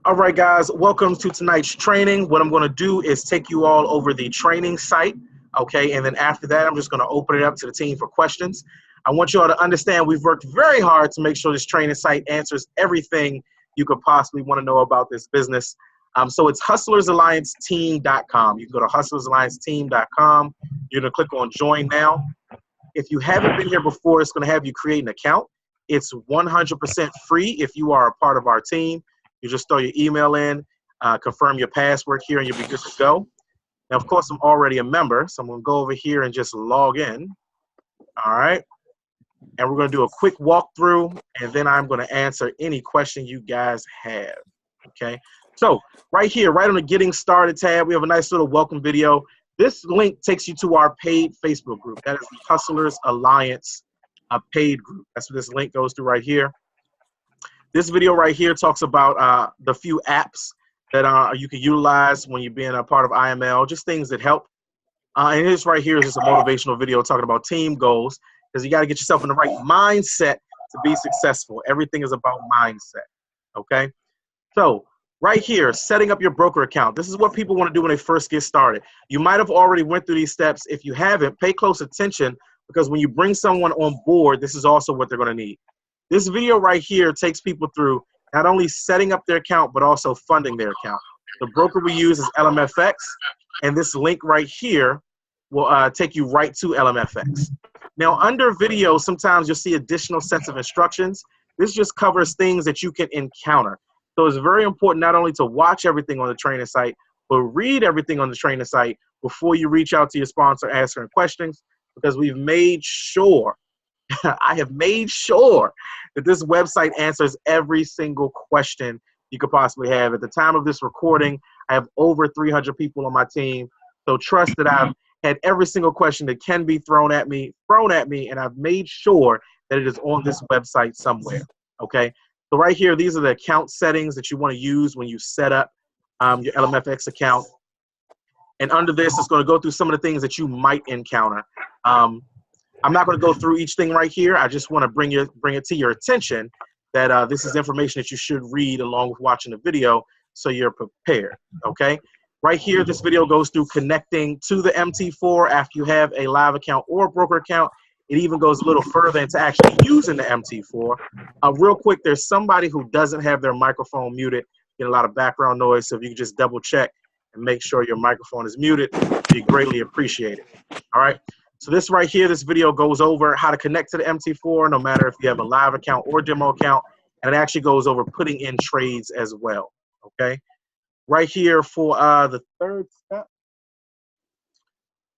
All right, guys, welcome to tonight's training. What I'm going to do is take you all over the training site, okay? And then after that, I'm just going to open it up to the team for questions. I want you all to understand we've worked very hard to make sure this training site answers everything you could possibly want to know about this business. So it's hustlersallianceteam.com. You can go to hustlersallianceteam.com. You're going to click on Join Now. If you haven't been here before, it's going to have you create an account. It's 100% free if you are a part of our team. You just throw your email in, confirm your password here, and you'll be good to go. Now, of course, I'm already a member, so I'm going to go over here and just log in. All right. And we're going to do a quick walkthrough, and then I'm going to answer any question you guys have. Okay. So right here, right on the Getting Started tab, we have a nice little welcome video. This link takes you to our paid Facebook group. That is the Hustlers Alliance paid group. That's what this link goes to right here. This video right here talks about the few apps that you can utilize when you're being a part of IML, just things that help. And this right here is just a motivational video talking about team goals, because you got to get yourself in the right mindset to be successful. Everything is about mindset, okay? So right here, setting up your broker account. This is what people want to do when they first get started. You might have already went through these steps. If you haven't, pay close attention, because when you bring someone on board, this is also what they're going to need. This video right here takes people through not only setting up their account, but also funding their account. The broker we use is LMFX, and this link right here will take you right to LMFX. Now, under video, sometimes you'll see additional sets of instructions. This just covers things that you can encounter. So it's very important not only to watch everything on the training site, but read everything on the training site before you reach out to your sponsor asking questions, because we've made sure I have made sure that this website answers every single question you could possibly have. At the time of this recording, I have over 300 people on my team. So trust that I've had every single question that can be thrown at me, and I've made sure that it is on this website somewhere, okay? So right here, these are the account settings that you want to use when you set up your LMFX account. And under this, it's going to go through some of the things that you might encounter. I'm not going to go through each thing right here. I just want to bring it to your attention that this is information that you should read along with watching the video so you're prepared, okay? Right here, this video goes through connecting to the MT4 after you have a live account or a broker account. It even goes a little further into actually using the MT4. Real quick, there's somebody who doesn't have their microphone muted, get a lot of background noise, so if you could just double check and make sure your microphone is muted, it'd be greatly appreciated, all right? So this right here, this video goes over how to connect to the MT4, no matter if you have a live account or demo account, and it actually goes over putting in trades as well, okay? Right here for the third step.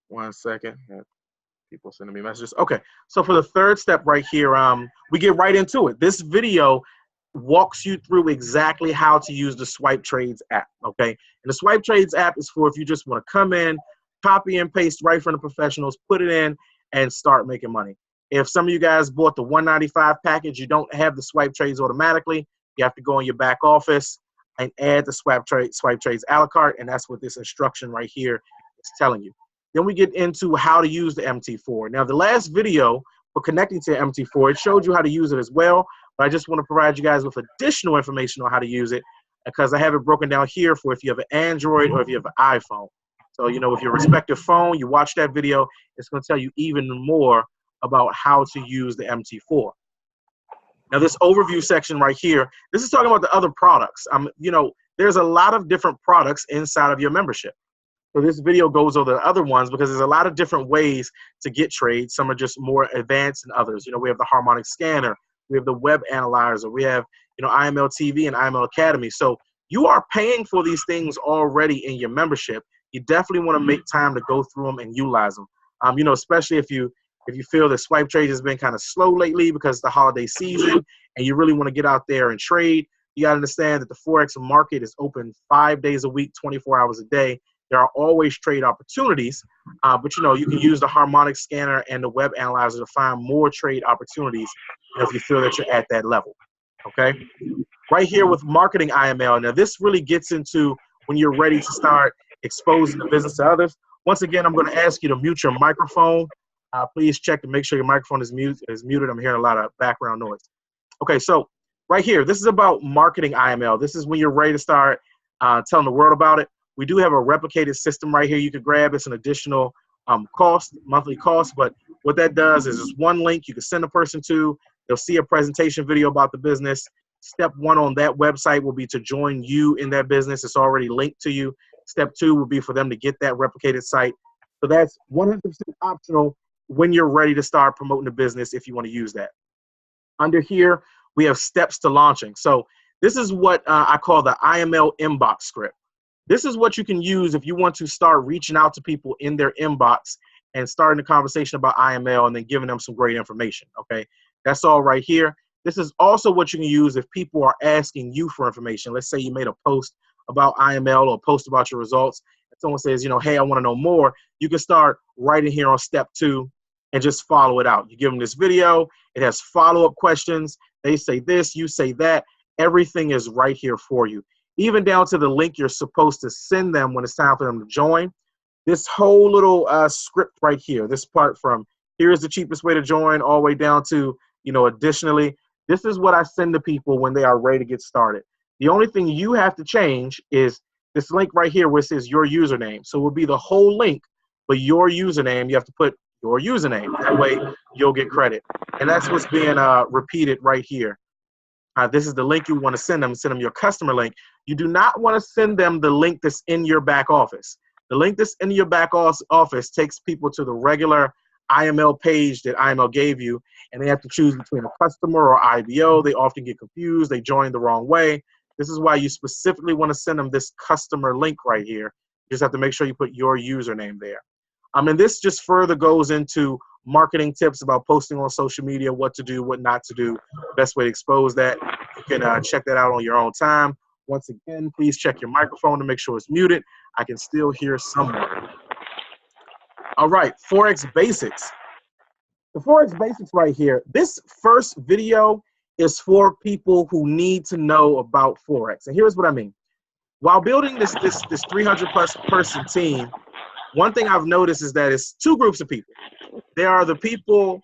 1 second. People sending me messages. Okay, so for the third step right here, we get right into it. This video walks you through exactly how to use the Swipe Trades app, okay? And the Swipe Trades app is for if you just want to come in, copy and paste right from the professionals, put it in, and start making money. If some of you guys bought the $195 package, you don't have the Swipe Trades automatically. You have to go in your back office and add the Swipe Trades a la carte, and that's what this instruction right here is telling you. Then we get into how to use the MT4. Now, the last video for connecting to MT4, it showed you how to use it as well, but I just want to provide you guys with additional information on how to use it, because I have it broken down here for if you have an Android or if you have an iPhone. So, you know, with your respective phone, you watch that video, it's going to tell you even more about how to use the MT4. Now, this overview section right here, this is talking about the other products. You know, there's a lot of different products inside of your membership. So this video goes over the other ones because there's a lot of different ways to get trades. Some are just more advanced than others. You know, we have the harmonic scanner, we have the web analyzer, we have, you know, IML TV and IML Academy. So you are paying for these things already in your membership. You definitely want to make time to go through them and utilize them. You know, especially if you feel that Swipe Trade has been kind of slow lately because it's the holiday season and you really want to get out there and trade, you got to understand that the Forex market is open 5 days a week, 24 hours a day. There are always trade opportunities, but, you know, you can use the harmonic scanner and the web analyzer to find more trade opportunities if you feel that you're at that level, okay? Right here with marketing IML. Now, this really gets into when you're ready to start exposing the business to others. Once again, I'm going to ask you to mute your microphone. Please check to make sure your microphone is muted. I'm hearing a lot of background noise. Okay, so right here, this is about marketing IML. This is when you're ready to start telling the world about it. We do have a replicated system right here you could grab. It's an additional cost, monthly cost, but what that does is it's one link you can send a person to. They'll see a presentation video about the business. Step one on that website will be to join you in that business. It's already linked to you. Step two will be for them to get that replicated site. So that's 100% optional when you're ready to start promoting the business if you want to use that. Under here, we have steps to launching. So this is what I call the IML inbox script. This is what you can use if you want to start reaching out to people in their inbox and starting a conversation about IML and then giving them some great information, okay? That's all right here. This is also what you can use if people are asking you for information. Let's say you made a post about IML or a post about your results, and someone says, you know, hey, I want to know more. You can start writing here on step 2 and just follow it out. You give them this video. It has follow-up questions. They say this, you say that. Everything is right here for you. Even down to the link you're supposed to send them when it's time for them to join. This whole little script right here, this part from here's the cheapest way to join all the way down to, you know, additionally, this is what I send to people when they are ready to get started. The only thing you have to change is this link right here where it says your username. So it will be the whole link, but your username, you have to put your username. That way you'll get credit. And that's what's being repeated right here. This is the link you want to send them your customer link. You do not want to send them the link that's in your back office. The link that's in your back office takes people to the regular IML page that IML gave you, and they have to choose between a customer or IBO. They often get confused. They join the wrong way. This is why you specifically want to send them this customer link right here. You just have to make sure you put your username there. And this just further goes into marketing tips about posting on social media, what to do, what not to do, best way to expose that. You can check that out on your own time. Once again, please check your microphone to make sure it's muted. I can still hear someone. All right, Forex basics. The Forex basics right here. This first video is for people who need to know about Forex. And here's what I mean. While building this 300+ person team, one thing I've noticed is that it's two groups of people. There are the people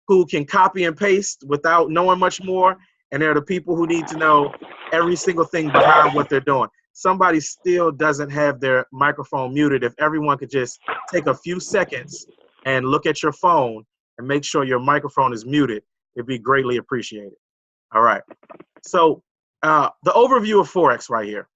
who can copy and paste without knowing much more, and there are the people who need to know every single thing behind what they're doing. Somebody still doesn't have their microphone muted. If everyone could just take a few seconds and look at your phone and make sure your microphone is muted, it'd be greatly appreciated. All right. So the overview of Forex right here.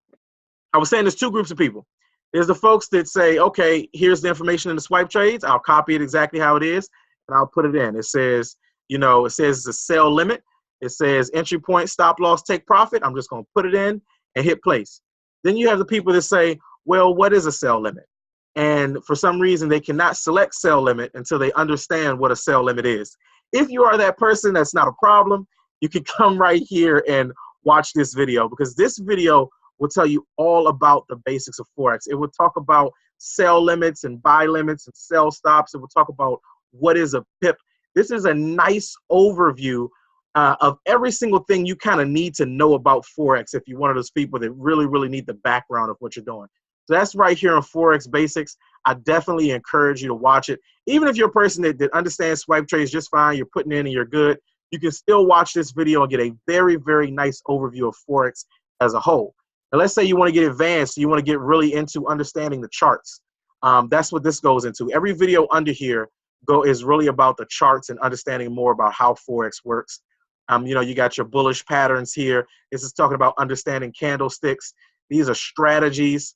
I was saying there's two groups of people. There's the folks that say, okay, here's the information in the swipe trades. I'll copy it exactly how it is, and I'll put it in. It says, you know, it says the sell limit. It says entry point, stop loss, take profit. I'm just going to put it in and hit place. Then you have the people that say, well, what is a sell limit? And for some reason, they cannot select sell limit until they understand what a sell limit is. If you are that person, that's not a problem. You can come right here and watch this video, because this video will tell you all about the basics of Forex. It will talk about sell limits and buy limits and sell stops. It will talk about what is a pip. This is a nice overview of every single thing you kind of need to know about Forex if you're one of those people that really, really need the background of what you're doing. So that's right here on Forex Basics. I definitely encourage you to watch it. Even if you're a person that understands swipe trades just fine, you're putting in and you're good, you can still watch this video and get a very, very nice overview of Forex as a whole. Now, let's say you want to get advanced, you want to get really into understanding the charts. That's what this goes into. Every video under here is really about the charts and understanding more about how Forex works. You know, you got your bullish patterns here. This is talking about understanding candlesticks. These are strategies,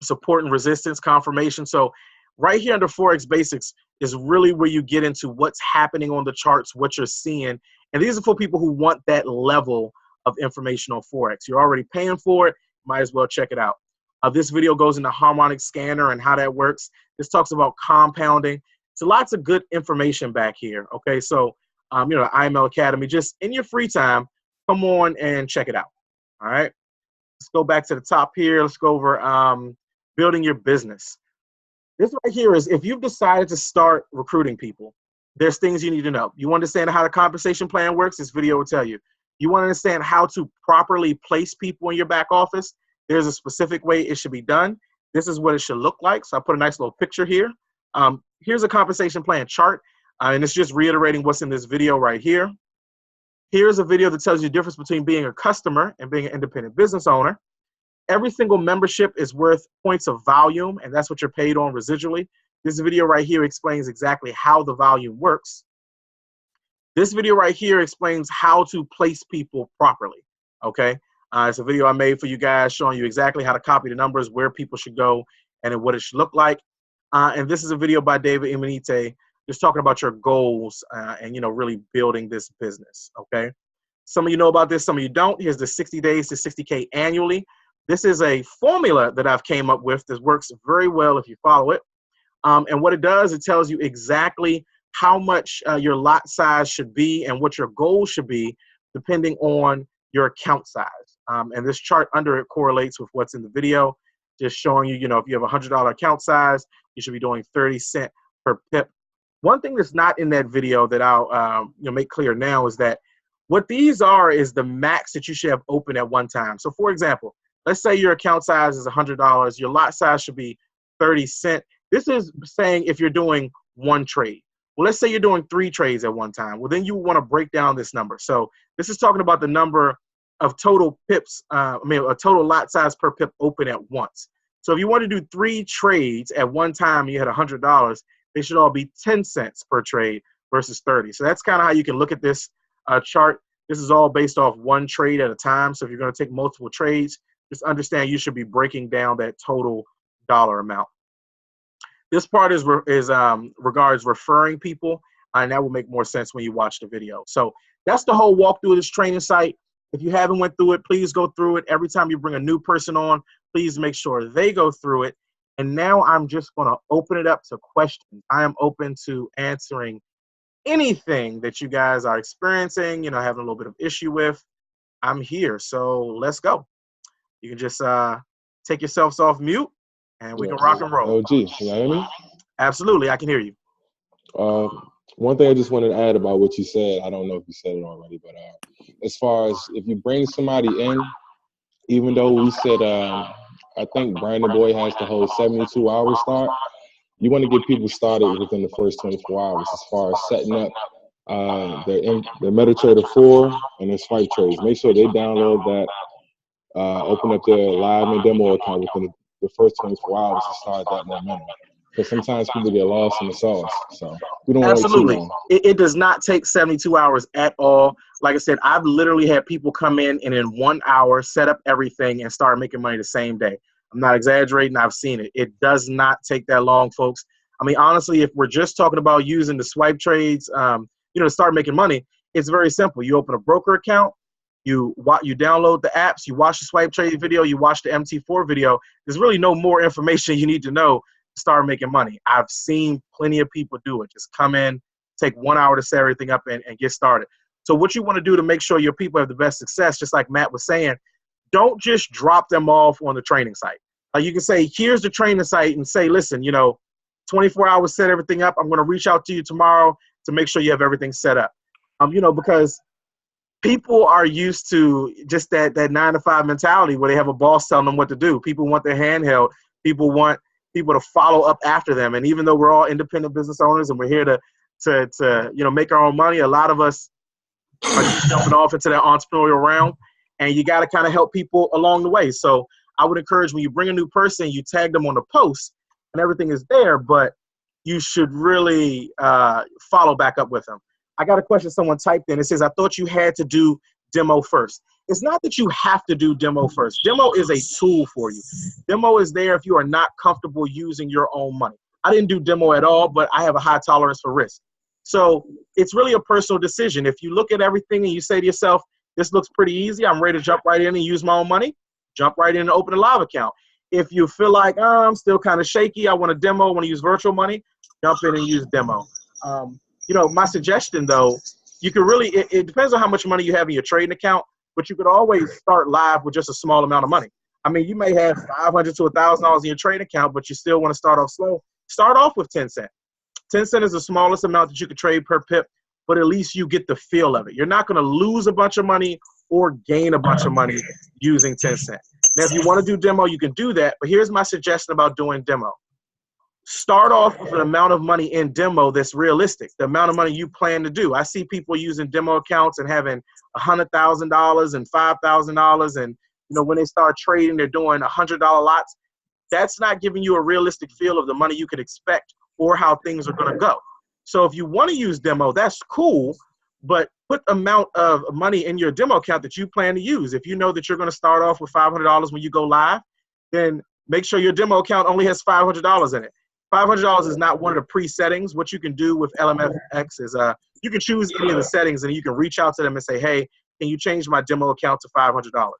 support and resistance, confirmation. So right here under Forex Basics is really where you get into what's happening on the charts, what you're seeing. And these are for people who want that level of information on Forex. You're already paying for it, might as well check it out. This video goes into harmonic scanner and how that works. This talks about compounding. So lots of good information back here. Okay, so you know, IML Academy, just in your free time, come on and check it out. All right, let's go back to the top here. Let's go over building your business. This right here is if you've decided to start recruiting people, there's things you need to know. You understand how the compensation plan works? This video will tell you. You want to understand how to properly place people in your back office? There's a specific way it should be done. This is what it should look like. So I put a nice little picture here. Here's a compensation plan chart, and it's just reiterating what's in this video right here. Here's a video that tells you the difference between being a customer and being an independent business owner. Every single membership is worth points of volume, and that's what you're paid on residually. This video right here explains exactly how the volume works. This video right here explains how to place people properly, okay? It's a video I made for you guys showing you exactly how to copy the numbers, where people should go, and what it should look like. And this is a video by David Imanite, just talking about your goals and, you know, really building this business, okay? Some of you know about this, some of you don't. Here's the 60 days to 60K annually. This is a formula that I've came up with that works very well if you follow it. And what it does, it tells you exactly how much your lot size should be and what your goal should be depending on your account size. And this chart under it correlates with what's in the video, just showing you, you know, if you have a $100 account size, you should be doing 30 cents per pip. One thing that's not in that video that I'll you know, make clear now is that what these are is the max that you should have open at one time. So for example, let's say your account size is $100, your lot size should be 30 cents. This is saying if you're doing one trade. Well, let's say you're doing 3 trades at one time. Well, then you want to break down this number. So this is talking about the number of total pips, a total lot size per pip open at once. So if you want to do 3 trades at one time, you had $100, they should all be 10 cents per trade versus 30. So that's kind of how you can look at this chart. This is all based off one trade at a time. So if you're going to take multiple trades, just understand you should be breaking down that total dollar amount. This part is regards referring people, and that will make more sense when you watch the video. So that's the whole walkthrough of this training site. If you haven't went through it, please go through it. Every time you bring a new person on, please make sure they go through it. And now I'm just going to open it up to questions. I am open to answering anything that you guys are experiencing, you know, having a little bit of issue with. I'm here, so let's go. You can just take yourselves off mute, and we can rock and roll. OG, can you hear me? Absolutely, I can hear you. One thing I just wanted to add about what you said, I don't know if you said it already, but as far as if you bring somebody in, even though we said, I think Brandon Boy has the whole 72-hour start, you want to get people started within the first 24 hours as far as setting up their MetaTrader 4 and their swipe trades. Make sure they download that, open up their live and demo account within the first 24 hours to start that momentum. Because sometimes people get lost in the sauce. So we don't want to wait too long. It does not take 72 hours at all. Like I said, I've literally had people come in and in 1 hour set up everything and start making money the same day. I'm not exaggerating. I've seen it. It does not take that long, folks. I mean, honestly, if we're just talking about using the swipe trades, you know, to start making money, it's very simple. You open a broker account, you download the apps, you watch the swipe trade video, you watch the MT4 video. There's really no more information you need to know to start making money. I've seen plenty of people do it. Just come in, take 1 hour to set everything up and get started. So what you want to do to make sure your people have the best success, just like Matt was saying, don't just drop them off on the training site. You can say, here's the training site, and say, listen, you know, 24 hours, set everything up. I'm going to reach out to you tomorrow to make sure you have everything set up. You know, because people are used to just that 9-to-5 mentality where they have a boss telling them what to do. People want their hand held. People want people to follow up after them. And even though we're all independent business owners and we're here to you know, make our own money, a lot of us are just jumping off into that entrepreneurial realm. And you got to kind of help people along the way. So I would encourage, when you bring a new person, you tag them on the post and everything is there, but you should really follow back up with them. I got a question someone typed in. It says, I thought you had to do demo first. It's not that you have to do demo first. Demo is a tool for you. Demo is there if you are not comfortable using your own money. I didn't do demo at all, but I have a high tolerance for risk. So it's really a personal decision. If you look at everything and you say to yourself, this looks pretty easy, I'm ready to jump right in and use my own money, jump right in and open a live account. If you feel like, oh, I'm still kind of shaky, I want a demo, I want to use virtual money, jump in and use demo. You know, my suggestion, though, you can really, it depends on how much money you have in your trading account, but you could always start live with just a small amount of money. I mean, you may have $500 to $1,000 in your trading account, but you still want to start off slow. Start off with 10 cents. 10 cents is the smallest amount that you could trade per pip, but at least you get the feel of it. You're not going to lose a bunch of money or gain a bunch of money using 10 cents. Now, if you want to do demo, you can do that, but here's my suggestion about doing demo. Start off with an amount of money in demo that's realistic, the amount of money you plan to do. I see people using demo accounts and having $100,000 and $5,000, and when they start trading, they're doing $100 lots. That's not giving you a realistic feel of the money you could expect or how things are going to go. So if you want to use demo, that's cool, but put amount of money in your demo account that you plan to use. If you know that you're going to start off with $500 when you go live, then make sure your demo account only has $500 in it. $500 is not one of the pre-settings. What you can do with LMFX is you can choose any of the settings, and you can reach out to them and say, hey, can you change my demo account to $500?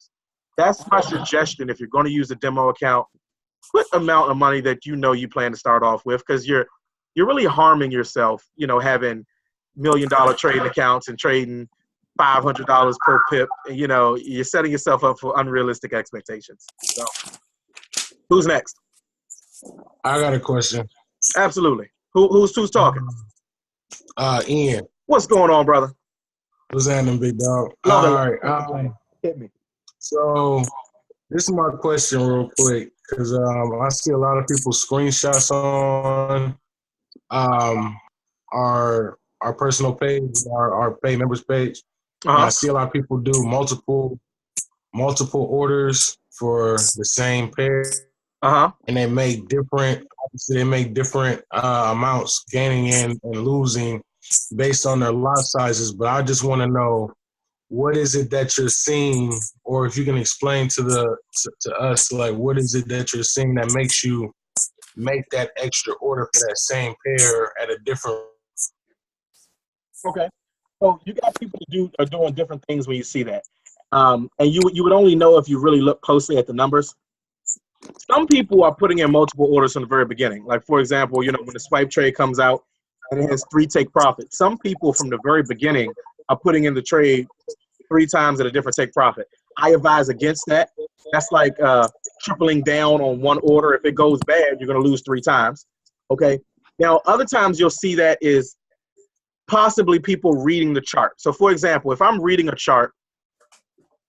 That's my suggestion. If you're going to use a demo account, put amount of money that you plan to start off with, because you're really harming yourself, having $1 million trading accounts and trading $500 per pip. And, you're setting yourself up for unrealistic expectations. So, who's next? I got a question. Absolutely. Who's talking? Ian. What's going on, brother? What's happening, big dog? Love All it. right. Hit me. So this is my question real quick, because I see a lot of people screenshots on our personal page, our pay members page. And I see a lot of people do multiple orders for the same pair. And they make different amounts, gaining in and losing based on their lot sizes. But I just want to know, what is it that you're seeing, or if you can explain to us, like, what is it that you're seeing that makes you make that extra order for that same pair at a different? Okay, so you got people are doing different things when you see that, and you would only know if you really look closely at the numbers. Some people are putting in multiple orders from the very beginning. Like, for example, when the swipe trade comes out and it has 3 take profit. Some people from the very beginning are putting in the trade 3 times at a different take profit. I advise against that. That's like tripling down on one order. If it goes bad, you're going to lose 3 times. Okay. Now, other times you'll see that is possibly people reading the chart. So, for example, if I'm reading a chart,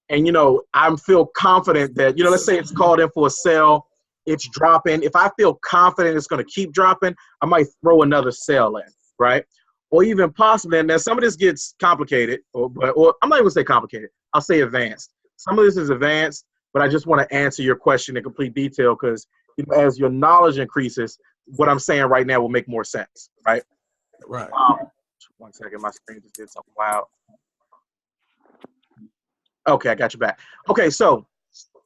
and, I feel confident that, let's say it's called in for a sell, it's dropping. If I feel confident it's going to keep dropping, I might throw another sell in, right? Or even possibly, and now some of this gets complicated, or I'm not even going to say complicated. I'll say advanced. Some of this is advanced, but I just want to answer your question in complete detail, because as your knowledge increases, what I'm saying right now will make more sense, right? Right. 1 second, my screen just did something loud. Okay, I got you back. Okay, so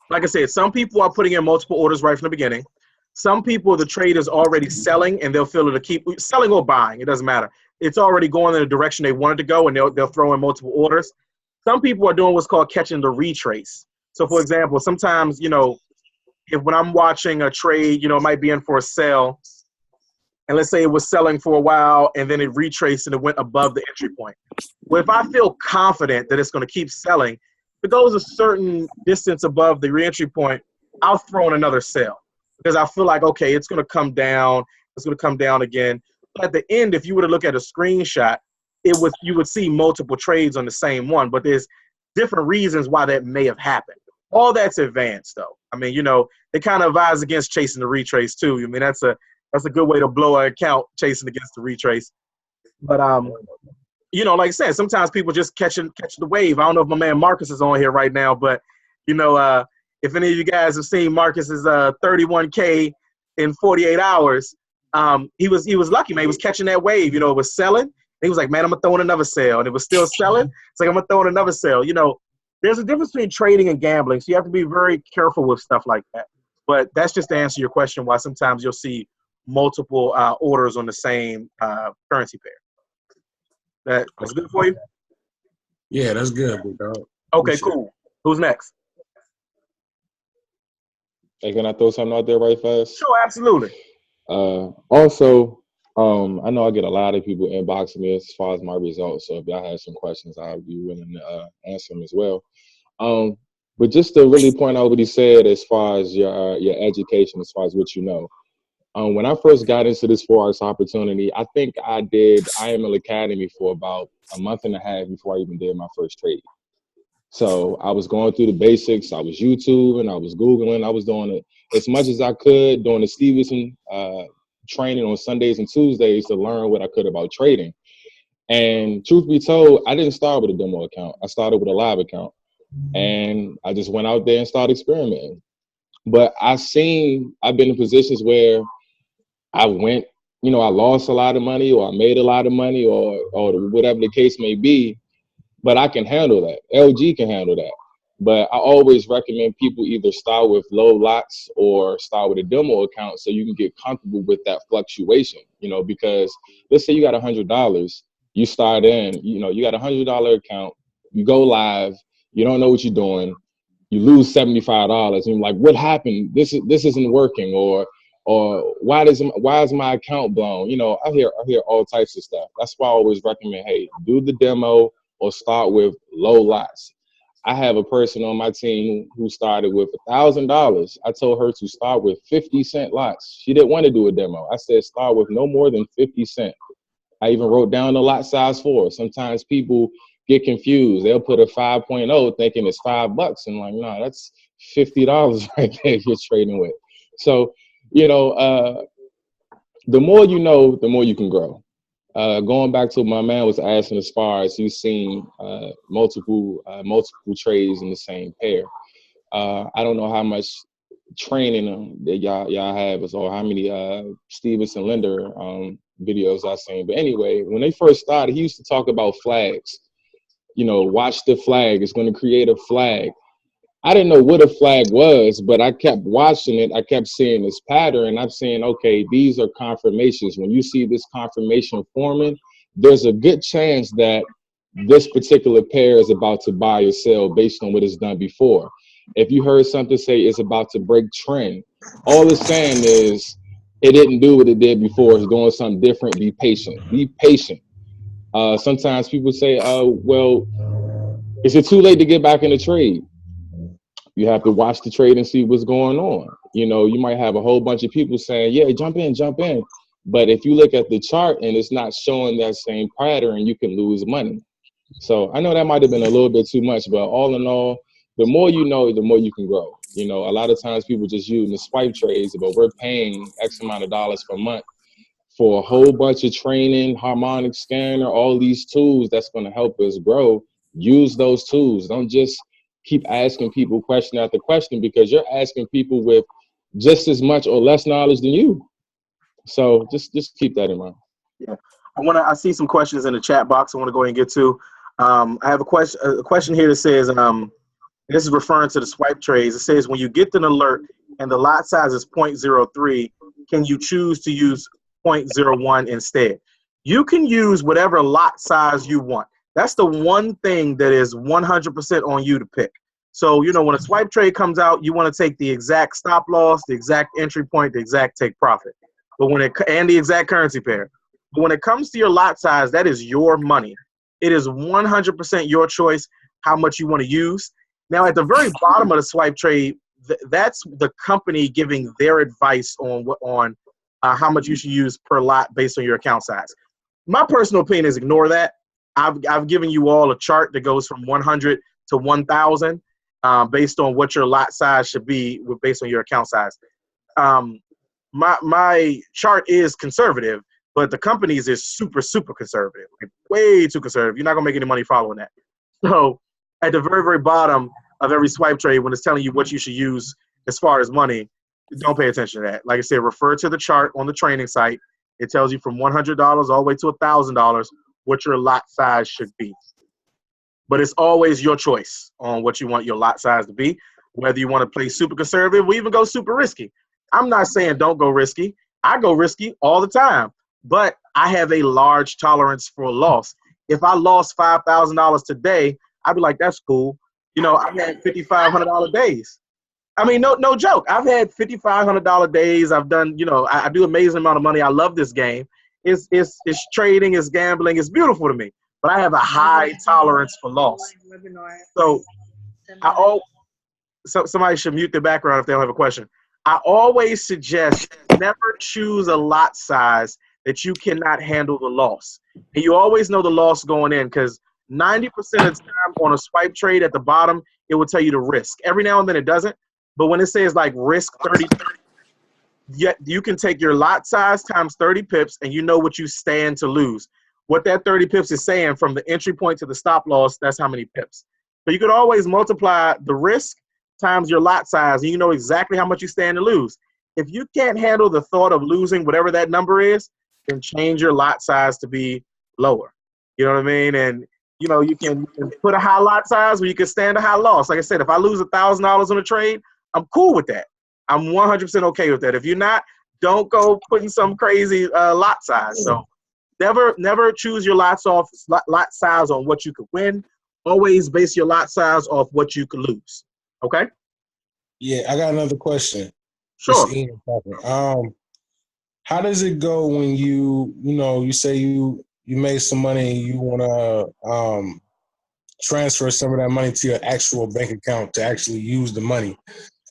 like I said, some people are putting in multiple orders right from the beginning. Some people, the trade is already selling, and they'll feel it to keep selling or buying. It doesn't matter. It's already going in the direction they wanted to go, and they'll throw in multiple orders. Some people are doing what's called catching the retrace. So, for example, sometimes, if when I'm watching a trade, it might be in for a sell, and let's say it was selling for a while, and then it retraced and it went above the entry point. Well, if I feel confident that it's going to keep selling, if it goes a certain distance above the reentry point, I'll throw in another sell, because I feel like, okay, it's going to come down. It's going to come down again. But at the end, if you were to look at a screenshot, you would see multiple trades on the same one, but there's different reasons why that may have happened. All that's advanced, though. I mean, they kind of advise against chasing the retrace too. I mean, that's a good way to blow an account, chasing against the retrace. But like I said, sometimes people just catch the wave. I don't know if my man Marcus is on here right now, but if any of you guys have seen Marcus's 31K in 48 hours, he was lucky, man. He was catching that wave. It was selling. And he was like, man, I'm gonna throw in another sale, and it was still selling. It's like, I'm gonna throw in another sale. There's a difference between trading and gambling, so you have to be very careful with stuff like that. But that's just to answer your question, why sometimes you'll see multiple orders on the same currency pair. That's good for you? Yeah, that's good, big dog. Okay, cool. Who's next? Hey, can I throw something out there right fast? Sure, absolutely. Also, I know I get a lot of people inboxing me as far as my results. So if y'all have some questions, I'll be willing to answer them as well. But just to really point out what he said as far as your education, as far as what you know. When I first got into this Forex opportunity, I think I did IML Academy for about a month and a half before I even did my first trade. So I was going through the basics. I was YouTube and I was Googling. I was doing it as much as I could, doing the Stevenson training on Sundays and Tuesdays to learn what I could about trading. And truth be told, I didn't start with a demo account. I started with a live account. And I just went out there and started experimenting. But I've been in positions where I went, I lost a lot of money, or I made a lot of money, or whatever the case may be. But I can handle that. LG can handle that. But I always recommend people either start with low lots or start with a demo account so you can get comfortable with that fluctuation, because let's say you got $100, you start in, you got $100 account, you go live, you don't know what you're doing, you lose $75, and you're like, what happened? This isn't working, or why is my account blown? I hear all types of stuff. That's why I always recommend, hey, do the demo or start with low lots. I have a person on my team who started with $1,000. I told her to start with 50-cent lots. She didn't want to do a demo. I said, start with no more than 50 cents. I even wrote down the lot size for her. Sometimes people get confused. They'll put a 5.0 thinking it's $5. And like, no, that's $50 right there you're trading with. So, the more you know, the more you can grow. Going back to what my man was asking, as far as you've seen multiple trades in the same pair. I don't know how much training that y'all have, or how many Stevenson Linder videos I've seen. But anyway, when they first started, he used to talk about flags. Watch the flag. It's going to create a flag. I didn't know what a flag was, but I kept watching it. I kept seeing this pattern. I'm saying, okay, these are confirmations. When you see this confirmation forming, there's a good chance that this particular pair is about to buy or sell based on what it's done before. If you heard something say it's about to break trend, all it's saying is it didn't do what it did before. It's doing something different. Be patient. Be patient. Sometimes people say, well, is it too late to get back in the trade? You have to watch the trade and see what's going on. You might have a whole bunch of people saying, yeah, jump in. But if you look at the chart and it's not showing that same pattern, you can lose money. So I know that might have been a little bit too much, but all in all, the more you know, the more you can grow. A lot of times people just use the swipe trades, but we're paying X amount of dollars per month for a whole bunch of training, harmonic scanner, all these tools that's going to help us grow. Use those tools. Don't just keep asking people question after question, because you're asking people with just as much or less knowledge than you. So just keep that in mind. Yeah, I see some questions in the chat box. I want to go ahead and get to. I have a question here that says, this is referring to the swipe trades. It says, when you get an alert and the lot size is 0.03, can you choose to use 0.01 instead? You can use whatever lot size you want. That's the one thing that is 100% on you to pick. So, when a swipe trade comes out, you want to take the exact stop loss, the exact entry point, the exact take profit, and the exact currency pair. But when it comes to your lot size, that is your money. It is 100% your choice how much you want to use. Now, at the very bottom of the swipe trade, that's the company giving their advice on how much you should use per lot based on your account size. My personal opinion is ignore that. I've given you all a chart that goes from 100 to 1,000 based on what your lot size should be based on your account size. My chart is conservative, but the company's is super, super conservative, like way too conservative. You're not going to make any money following that. So at the very, very bottom of every swipe trade, when it's telling you what you should use as far as money, don't pay attention to that. Like I said, refer to the chart on the training site. It tells you from $100 all the way to $1,000 what your lot size should be. But it's always your choice on what you want your lot size to be, whether you want to play super conservative or even go super risky. I'm not saying don't go risky. I go risky all the time, but I have a large tolerance for loss. If I lost $5,000 today, I'd be like, that's cool. I've had $5,500 days. I mean, no joke. I've had $5,500 days. I've done, I do amazing amount of money. I love this game. It's trading, it's gambling, it's beautiful to me. But I have a high tolerance for loss. So somebody should mute their background if they don't have a question. I always suggest never choose a lot size that you cannot handle the loss. And you always know the loss going in, because 90% of the time on a swipe trade at the bottom, it will tell you the risk. Every now and then it doesn't. But when it says like risk 30, you can take your lot size times 30 pips and you know what you stand to lose. what that 30 pips is saying from the entry point to the stop loss, that's how many pips. So you could always multiply the risk times your lot size, and you know exactly how much you stand to lose. If you can't handle the thought of losing whatever that number is, then change your lot size to be lower. You know what I mean? And you can put a high lot size where you can stand a high loss. Like I said, if I lose $1,000 on a trade, I'm cool with that. I'm 100% okay with that. If you're not, don't go putting some crazy lot size. So never choose your lot size on what you could win. Always base your lot size off what you could lose. Okay? Yeah, I got another question. Sure. How does it go when you say you made some money and you want to transfer some of that money to your actual bank account to actually use the money?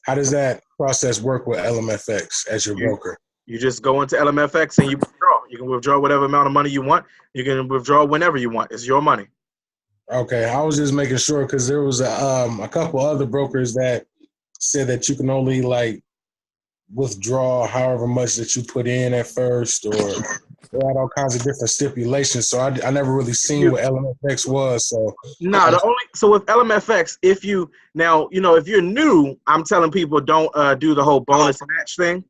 How does that process work with LMFX as your broker? You just go into LMFX and you withdraw. You can withdraw whatever amount of money you want. You can withdraw whenever you want. It's your money. Okay, I was just making sure because there was a couple other brokers that said that you can only withdraw however much that you put in at first, or they had all kinds of different stipulations. So I never really seen what LMFX was. So so with LMFX, if you're new, I'm telling people don't do the whole bonus match thing.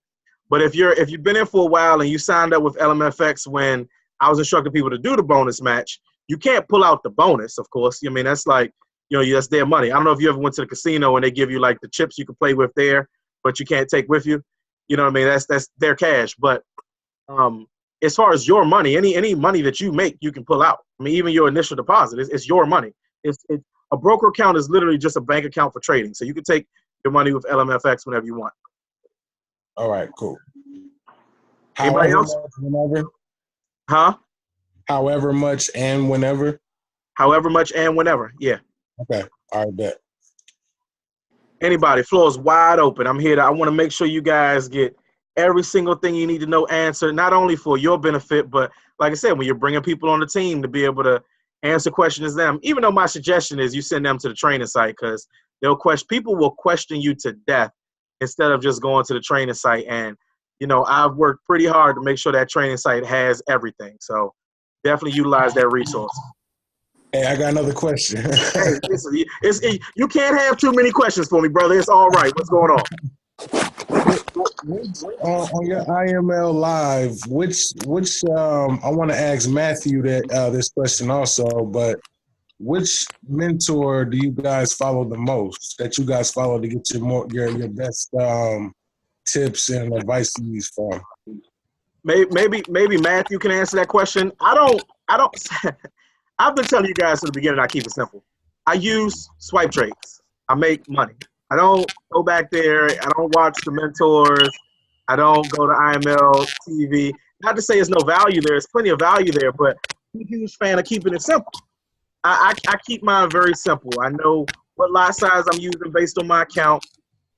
But if you've been in for a while and you signed up with LMFX when I was instructing people to do the bonus match, you can't pull out the bonus, of course. I mean, that's that's their money. I don't know if you ever went to the casino and they give you the chips you can play with there, but you can't take with you. You know what I mean? That's their cash. But as far as your money, any money that you make, you can pull out. I mean, even your initial deposit, it's your money. A broker account is literally just a bank account for trading. So you can take your money with LMFX whenever you want. All right, cool. Anybody else? Whenever? Huh? However much and whenever? However much and whenever, yeah. Okay, all right, bet. Anybody, floor is wide open. I'm here I want to make sure you guys get every single thing you need to know answered, not only for your benefit, but like I said, when you're bringing people on the team to be able to answer questions them, even though my suggestion is you send them to the training site because people will question you to death instead of just going to the training site. And, I've worked pretty hard to make sure that training site has everything. So definitely utilize that resource. Hey, I got another question. Hey, listen, you can't have too many questions for me, brother. It's all right. What's going on? On your IML Live, which I want to ask Matthew this question also, but which mentor do you guys follow the most? That you guys follow to get your best tips and advice to use from? Maybe Matthew can answer that question. I don't. I've been telling you guys from the beginning. I keep it simple. I use swipe trades. I make money. I don't go back there. I don't watch the mentors. I don't go to IML TV. Not to say there's no value there. There's plenty of value there, but I'm a huge fan of keeping it simple. I keep mine very simple. I know what lot size I'm using based on my account.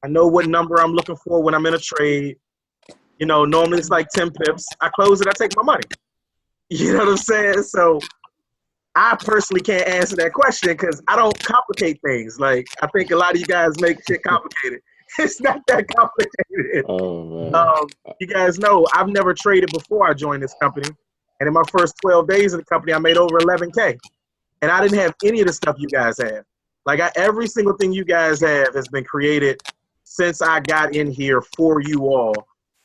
I know what number I'm looking for when I'm in a trade. Normally it's 10 pips. I close it, I take my money. You know what I'm saying? So I personally can't answer that question because I don't complicate things. I think a lot of you guys make shit complicated. It's not that complicated. Oh, man. You guys know I've never traded before I joined this company. And in my first 12 days in the company, I made over 11K. And I didn't have any of the stuff you guys have. Every single thing you guys have has been created since I got in here for you all.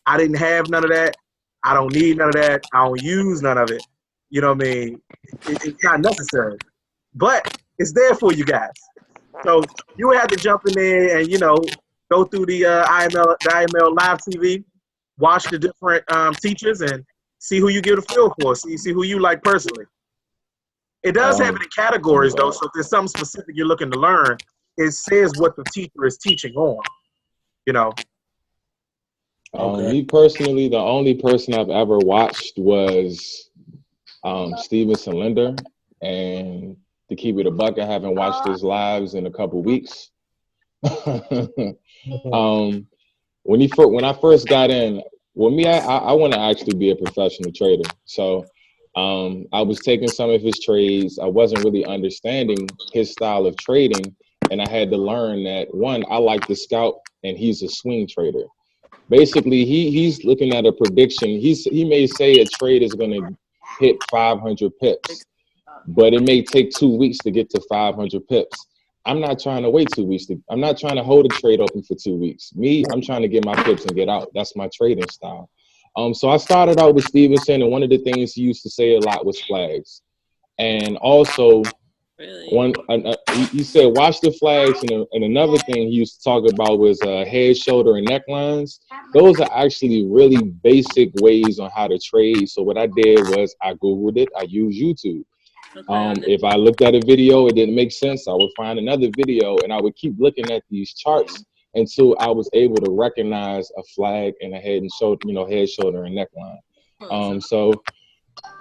I didn't have none of that. I don't need none of that. I don't use none of it. You know what I mean? It's not necessary. But it's there for you guys. So you have to jump in there and, go through the IML Live TV, watch the different teachers, and see who you get a feel for. See who you like personally. It does have it in categories, though, so if there's something specific you're looking to learn, it says what the teacher is teaching on, Okay. Me personally, the only person I've ever watched was Steven Cylinder, and to keep it a buck, I haven't watched his lives in a couple weeks. When I first got in, I want to actually be a professional trader. So I was taking some of his trades. I wasn't really understanding his style of trading, and I had to learn that, one, I like to scout, and he's a swing trader. Basically, he's looking at a prediction. He may say a trade is going to hit 500 pips, but it may take 2 weeks to get to 500 pips. I'm not trying to wait 2 weeks. I'm not trying to hold a trade open for 2 weeks. I'm trying to get my pips and get out. That's my trading style. So I started out with Stevenson, and one of the things he used to say a lot was flags. And also, he said, watch the flags. And another thing he used to talk about was head, shoulder, and necklines. Those are actually really basic ways on how to trade. So what I did was I Googled it. I used YouTube. If I looked at a video, it didn't make sense, I would find another video, and I would keep looking at these charts until I was able to recognize a flag and a head and shoulder, head, shoulder, and neckline. So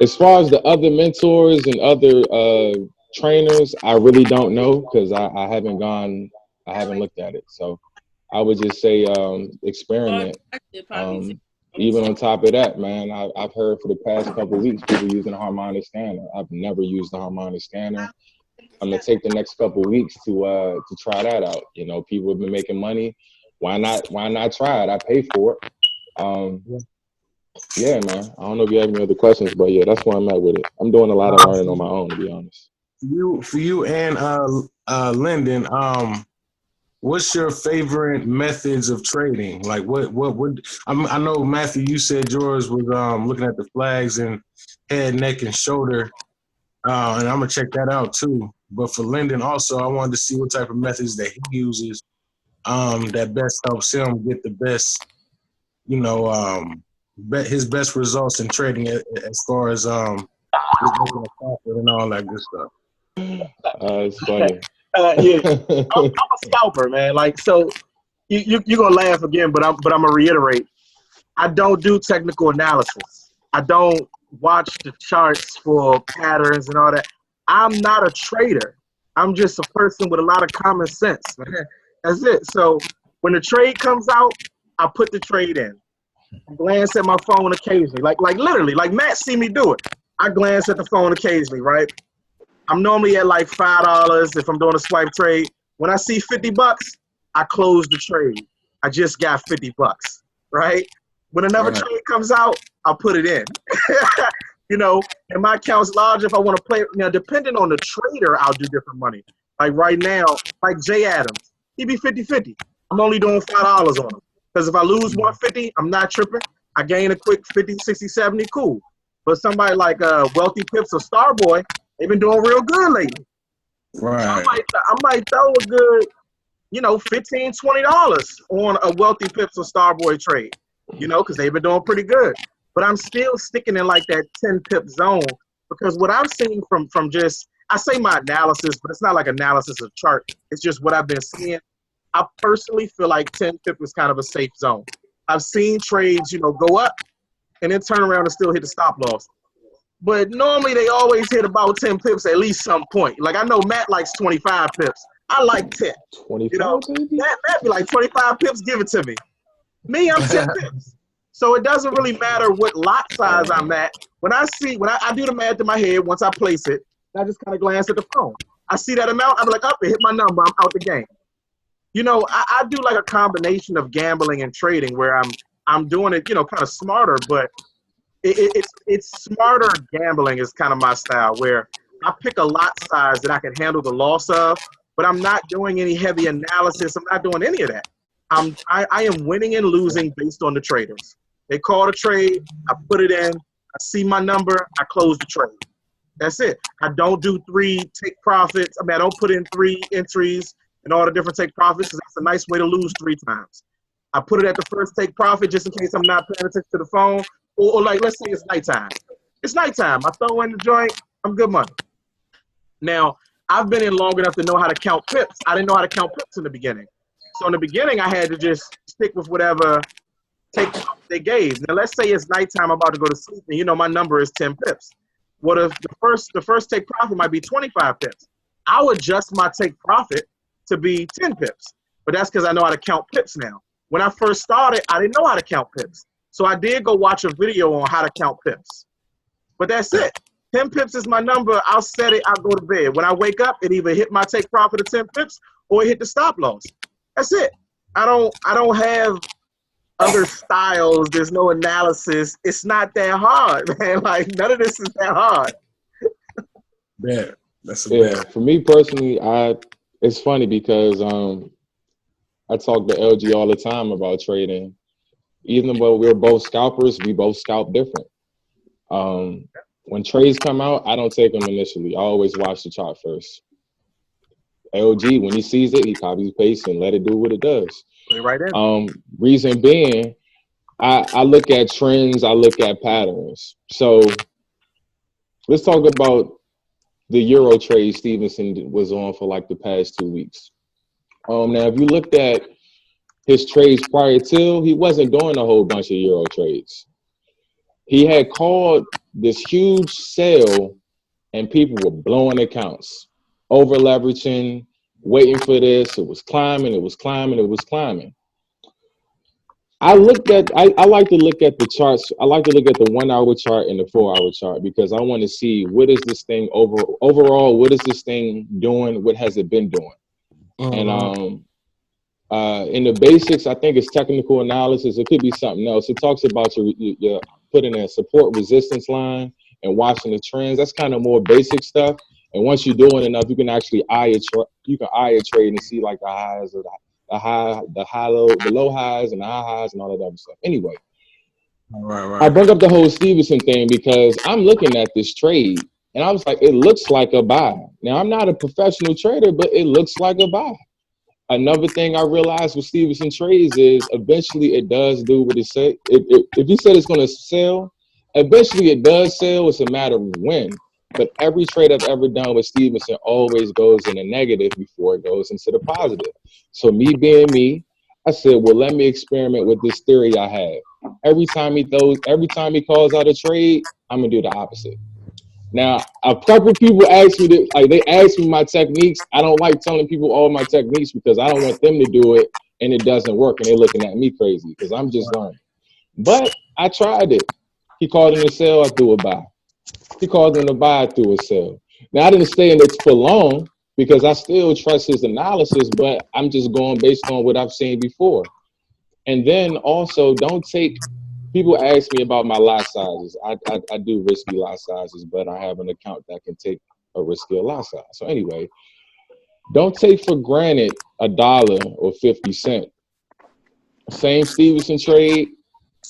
as far as the other mentors and other trainers, I really don't know, because I haven't looked at it. So I would just say experiment. Even on top of that, man, I've heard for the past couple of weeks people using a harmonic scanner. I've never used a harmonic scanner. I'm gonna take the next couple of weeks to try that out. People have been making money. Why not try it? I pay for it. Yeah, man. I don't know if you have any other questions, but yeah, that's where I'm at with it. I'm doing a lot of learning on my own, to be honest. For you and Lyndon, what's your favorite methods of trading? Like what I know, Matthew, you said yours was looking at the flags and head, neck, and shoulder. And I'm gonna check that out too. But for Lyndon also, I wanted to see what type of methods that he uses that best helps him get the best, his best results in trading as far as making a profit and all that good stuff. It's funny. Yeah, I'm a scalper, man. Like, so you're gonna laugh again, but I'm gonna reiterate. I don't do technical analysis. I don't watch the charts for patterns and all that. I'm not a trader. I'm just a person with a lot of common sense, man. That's it. So when the trade comes out, I put the trade in. I glance at my phone occasionally, like literally, like Matt see me do it. I glance at the phone occasionally, right? I'm normally at like $5 if I'm doing a swipe trade. When I see $50, I close the trade. I just got $50, right? When another trade comes out, I'll put it in. And my account's large if I want to play. Now, depending on the trader, I'll do different money. Like right now, like Jay Adams, he be 50-50. I'm only doing $5 on him. Because if I lose 150, I'm not tripping. I gain a quick 50, 60, 70, cool. But somebody like Wealthy Pips or Starboy, they've been doing real good lately. Right. So I might throw a good, $15, $20 on a Wealthy Pips or Starboy trade, because they've been doing pretty good. But I'm still sticking in like that 10 pip zone, because what I've seen from just, I say my analysis, but it's not like analysis of chart. It's just what I've been seeing. I personally feel like 10 pip is kind of a safe zone. I've seen trades, go up and then turn around and still hit the stop loss. But normally they always hit about 10 pips at least some point. Like I know Matt likes 25 pips. I like 10. 25, Matt be like 25 pips, give it to me. Me, I'm 10 pips. So it doesn't really matter what lot size I'm at. When I do the math in my head, once I place it, I just kind of glance at the phone. I see that amount, I'm like, it hit my number, I'm out the game. I do like a combination of gambling and trading where I'm doing it, kind of smarter, but it's smarter gambling is kind of my style, where I pick a lot size that I can handle the loss of, but I'm not doing any heavy analysis. I'm not doing any of that. I am winning and losing based on the traders. They call the trade, I put it in, I see my number, I close the trade. That's it. I don't do 3 take profits. I don't put in 3 entries and all the different take profits, because that's a nice way to lose 3 times. I put it at the first take profit just in case I'm not paying attention to the phone. Or like, let's say it's nighttime. It's nighttime. I throw in the joint, I'm good money. Now, I've been in long enough to know how to count pips. I didn't know how to count pips in the beginning. So in the beginning, I had to just stick with whatever take they gave. Now, let's say it's nighttime, I'm about to go to sleep, and my number is 10 pips. What if the first take profit might be 25 pips? I'll adjust my take profit to be 10 pips. But that's because I know how to count pips now. When I first started, I didn't know how to count pips. So I did go watch a video on how to count pips. But that's it. 10 pips is my number. I'll set it. I'll go to bed. When I wake up, it either hit my take profit of 10 pips or it hit the stop loss. That's it. I don't have other styles. There's no analysis. It's not that hard, man. Like, none of this is that hard. Yeah, that's a Yeah, for me personally, it's funny because I talk to LG all the time about trading. Even though we're both scalpers, we both scalp different. When trades come out, I don't take them initially. I always watch the chart first. LG, when he sees it, he copies paste and let it do what it does. Put it right in. Reason being, I look at trends, I look at patterns. So let's talk about the Euro trade Stevenson was on for like the past 2 weeks. Now, if you looked at his trades prior to, he wasn't doing a whole bunch of Euro trades. He had called this huge sale and people were blowing accounts, over leveraging, waiting for this. It was climbing, it was climbing, it was climbing. I like to look at the charts. I like to look at the 1 hour chart and the 4 hour chart because I want to see what is this thing overall, what is this thing doing? What has it been doing? And in the basics, I think it's technical analysis. It could be something else. It talks about your putting a support resistance line and watching the trends. That's kind of more basic stuff. And once you're doing enough, you can actually eye a trade and see like the highs or the low highs and the high highs and all that other stuff. Anyway, right. I bring up the whole Stevenson thing because I'm looking at this trade and I was like, it looks like a buy. Now I'm not a professional trader, but it looks like a buy. Another thing I realized with Stevenson trades is eventually it does do what it said. If you said it's going to sell, eventually it does sell. It's a matter of when. But every trade I've ever done with Stevenson always goes in a negative before it goes into the positive. So me being me, I said, well, let me experiment with this theory I have. Every time he calls out a trade, I'm gonna do the opposite. Now, a couple people ask me they ask me my techniques. I don't like telling people all my techniques because I don't want them to do it and it doesn't work and they're looking at me crazy because I'm just learning. But I tried it. He called in a sell, I threw a buy. He called in a buy, I threw a sell. Now, I didn't stay in it for long because I still trust his analysis, but I'm just going based on what I've seen before. And then also, don't take. People ask me about my lot sizes. I do risky lot sizes, but I have an account that can take a riskier lot size. So anyway, don't take for granted $1 or 50 cents. Same Stevenson trade.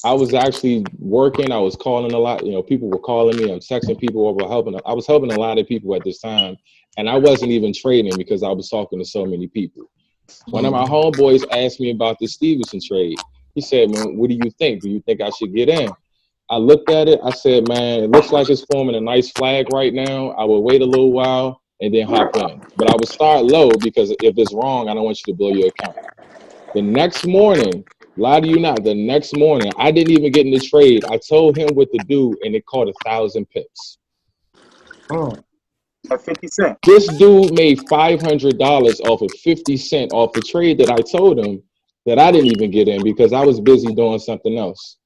I was actually working. I was calling a lot. People were calling me. I'm texting people over helping. I was helping a lot of people at this time, and I wasn't even trading because I was talking to so many people. One of my homeboys asked me about the Stevenson trade. He said, man, what do you think? Do you think I should get in? I looked at it. I said, man, it looks like it's forming a nice flag right now. I will wait a little while and then hop in. But I would start low because if it's wrong, I don't want you to blow your account. The next morning, lie to you not, the next morning, I didn't even get in the trade. I told him what to do, and it caught 1,000 pips. At 50 cents. This dude made $500 off of 50 cents off a trade that I told him that I didn't even get in because I was busy doing something else.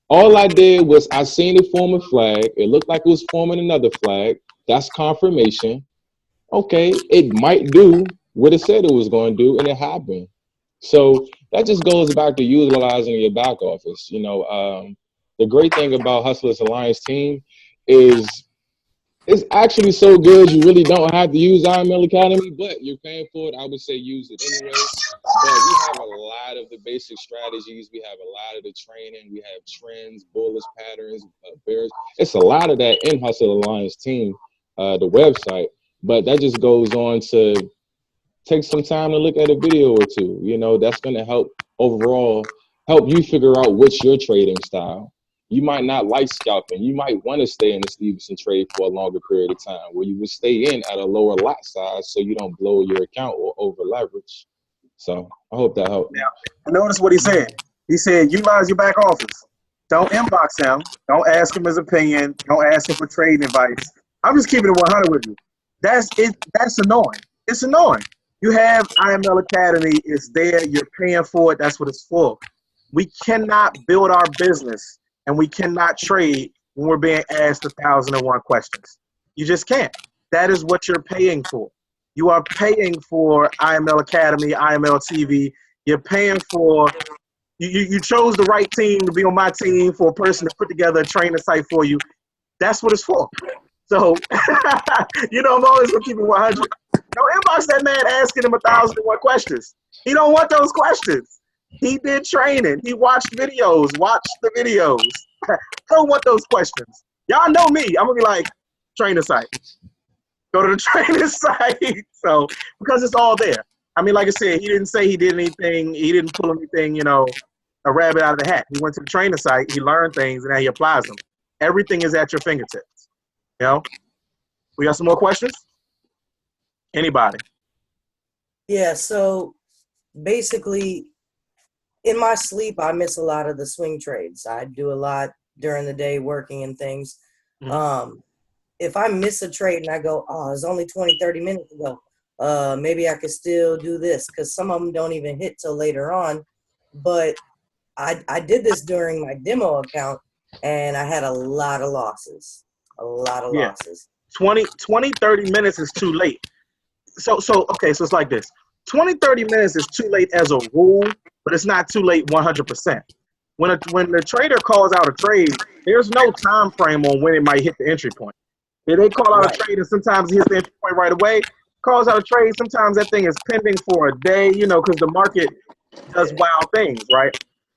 All I did was I seen it form a flag. It looked like it was forming another flag. That's confirmation. Okay, it might do what it said it was going to do, and it happened. So that just goes back to utilizing your back office. The great thing about Hustlers Alliance team is it's actually so good you really don't have to use IML Academy, but you're paying for it. I would say use it anyway. But we have a lot of the basic strategies. We have a lot of the training. We have trends, bullish patterns, bears. It's a lot of that in Hustle Alliance team, the website. But that just goes on to take some time to look at a video or two. That's going to help you figure out what's your trading style. You might not like scalping. You might want to stay in the Stevenson trade for a longer period of time where you would stay in at a lower lot size so you don't blow your account or over leverage. So I hope that helped. Now, notice what he said. He said, utilize your back office. Don't inbox him. Don't ask him his opinion. Don't ask him for trading advice. I'm just keeping it 100 with you. That's it. That's annoying. It's annoying. You have IML Academy. It's there. You're paying for it. That's what it's for. We cannot build our business and we cannot trade when we're being asked 1,001 questions. You just can't. That is what you're paying for. You are paying for IML Academy, IML TV. You're paying for You chose the right team to be on my team for a person to put together a training site for you. That's what it's for. So, I'm always going to keep it 100. Don't inbox that man asking him 1,001 questions. He don't want those questions. He did training. He watched videos. Watch the videos. I don't want those questions. Y'all know me. I'm going to be like, trainer site. Go to the trainer site. So, because it's all there. I mean, like I said, he didn't say he did anything. He didn't pull anything, a rabbit out of the hat. He went to the trainer site. He learned things, and now he applies them. Everything is at your fingertips. We got some more questions? Anybody? Yeah, so basically, in my sleep, I miss a lot of the swing trades. I do a lot during the day working and things. Mm-hmm. If I miss a trade and I go, oh, it's only 20, 30 minutes ago, maybe I could still do this, because some of them don't even hit till later on. But I did this during my demo account, and I had a lot of losses. Losses. 20, 30 minutes is too late. So it's like this. 20, 30 minutes is too late as a rule, but it's not too late 100%. When the trader calls out a trade, there's no time frame on when it might hit the entry point. If they call out a trade and sometimes it hits the entry point right away, calls out a trade, sometimes that thing is pending for a day, because the market does wild things, right?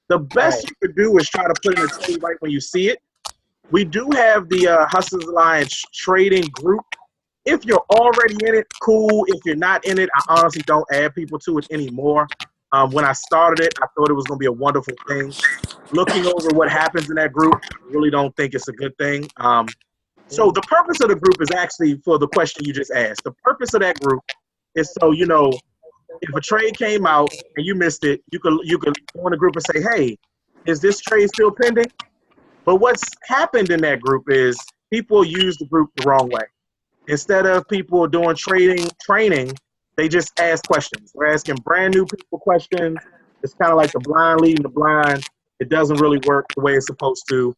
The best you could do is try to put in a trade right when you see it. We do have the Hustlers Alliance trading group. If you're already in it, cool. If you're not in it, I honestly don't add people to it anymore. When I started it, I thought it was going to be a wonderful thing. Looking over what happens in that group, I really don't think it's a good thing. So the purpose of the group is actually for the question you just asked. The purpose of that group is so, if a trade came out and you missed it, you could go in the group and say, hey, is this trade still pending? But what's happened in that group is people use the group the wrong way. Instead of people doing training, they just ask questions. They're asking brand new people questions. It's kind of like the blind leading the blind. It doesn't really work the way it's supposed to.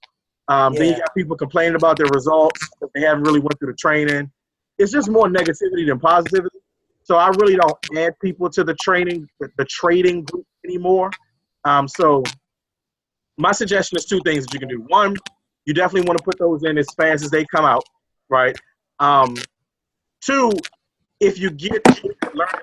Then you got people complaining about their results because they haven't really went through the training. It's just more negativity than positivity. So I really don't add people to the trading group anymore. So my suggestion is two things that you can do. One, you definitely want to put those in as fast as they come out, right? Two, if you get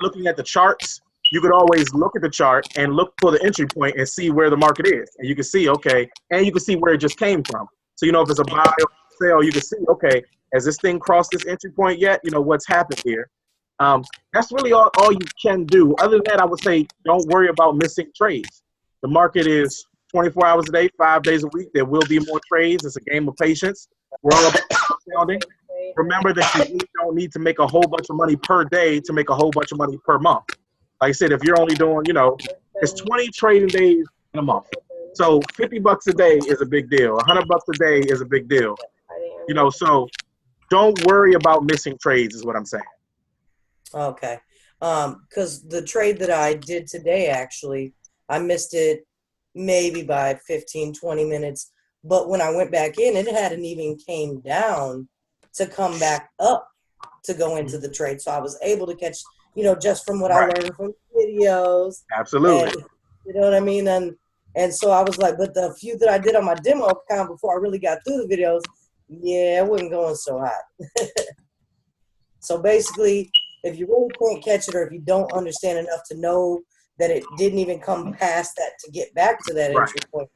looking at the charts, you could always look at the chart and look for the entry point and see where the market is. And you can see, okay, and you can see where it just came from. So, if it's a buy or sell, you can see, okay, has this thing crossed this entry point yet? What's happened here? That's really all you can do. Other than that, I would say don't worry about missing trades. The market is 24 hours a day, 5 days a week. There will be more trades. It's a game of patience. We're all about compounding. Remember that you really don't need to make a whole bunch of money per day to make a whole bunch of money per month. Like I said, if you're only doing, it's 20 trading days in a month. So $50 a day is a big deal. $100 a day is a big deal. So don't worry about missing trades is what I'm saying. Okay. Because the trade that I did today, actually, I missed it maybe by 15, 20 minutes. But when I went back in, it hadn't even came down to come back up to go into the trade. So I was able to catch, just from what I learned from videos. Absolutely. And, you know what I mean? And so I was like, but the few that I did on my demo account before I really got through the videos, it wasn't going so hot. So basically, if you really can't catch it, or if you don't understand enough to know that it didn't even come past that to get back to that entry point,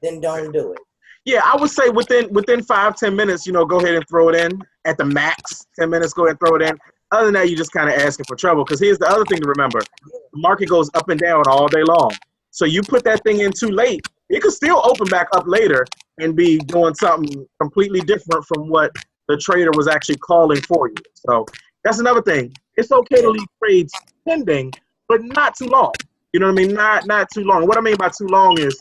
then don't do it. Yeah, I would say within 5-10 minutes, go ahead and throw it in. At the max, 10 minutes, go ahead and throw it in. Other than that, you're just kind of asking for trouble. Because here's the other thing to remember. The market goes up and down all day long. So you put that thing in too late, it could still open back up later and be doing something completely different from what the trader was actually calling for you. So that's another thing. It's okay to leave trades pending, but not too long. You know what I mean? Not too long. What I mean by too long is,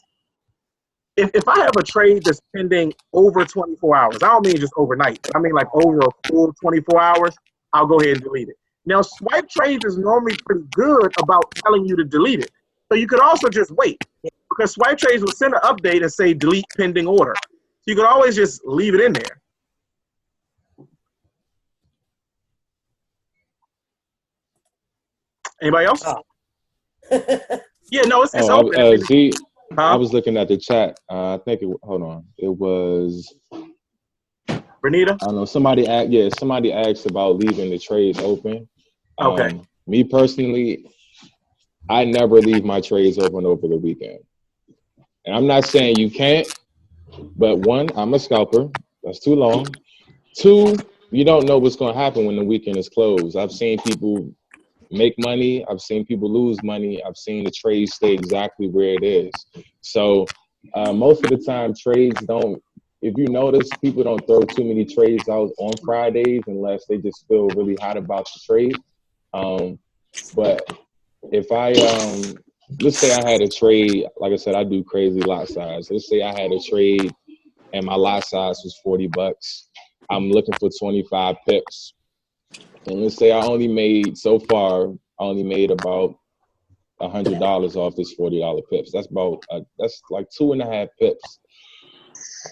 if I have a trade that's pending over 24 hours, I don't mean just overnight. I mean like over a full 24 hours, I'll go ahead and delete it. Now, swipe trades is normally pretty good about telling you to delete it. So you could also just wait, because swipe trades will send an update and say delete pending order. So you could always just leave it in there. Anybody else? Oh. Yeah, no, it's open. Z, I was looking at the chat. I think hold on. It was Bernita? I don't know. Somebody asked about leaving the trades open. Okay. Me personally, I never leave my trades open over the weekend. And I'm not saying you can't, but one, I'm a scalper. That's too long. Two, you don't know what's going to happen when the weekend is closed. I've seen people make money. I've seen people lose money. I've seen the trades stay exactly where it is. So most of the time, trades don't. If you notice, people don't throw too many trades out on Fridays unless they just feel really hot about the trade. But if I let's say I had a trade, like I said, I do crazy lot size. Let's say I had a trade and my lot size was $40. I'm looking for 25 pips. And let's say I only made about $100 off this $40 pips. That's about that's like 2.5 pips.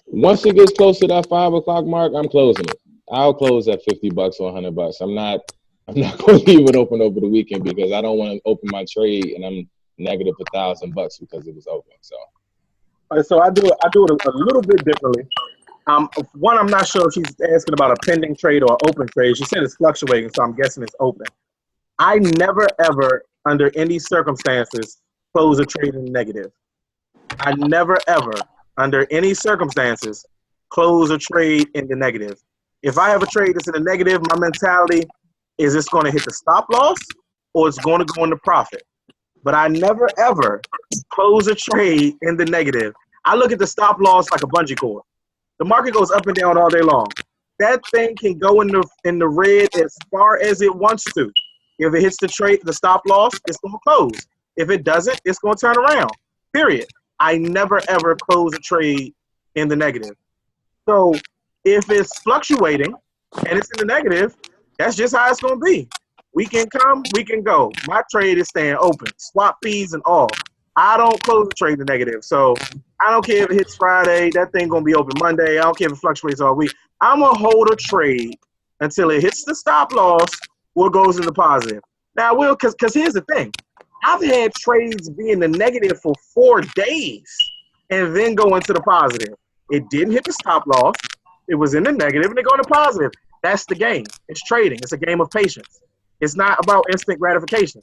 Once it gets close to that 5 o'clock mark, I'm closing it. I'll close at $50 or $100. I'm not going to leave it open over the weekend because I don't want to open my trade and I'm negative $1,000 because it was open. So I do it a little bit differently. One, I'm not sure if she's asking about a pending trade or open trade. She said it's fluctuating, so I'm guessing it's open. I never, ever, under any circumstances, close a trade in negative. I never, ever, under any circumstances, close a trade in the negative. If I have a trade that's in the negative, my mentality is it's going to hit the stop loss or it's going to go into profit. But I never, ever close a trade in the negative. I look at the stop loss like a bungee cord. The market goes up and down all day long. That thing can go in the red as far as it wants to. If it hits the stop loss, it's going to close. If it doesn't, it's going to turn around. Period. I never, ever close a trade in the negative. So if it's fluctuating and it's in the negative, that's just how it's going to be. We can come, we can go. My trade is staying open, swap fees and all. I don't close the trade in the negative. So I don't care if it hits Friday. That thing going to be open Monday. I don't care if it fluctuates all week. I'm going to hold a trade until it hits the stop loss or goes into positive. Now, because here's the thing. I've had trades be in the negative for 4 days and then go into the positive. It didn't hit the stop loss. It was in the negative and they go into positive. That's the game. It's trading. It's a game of patience. It's not about instant gratification.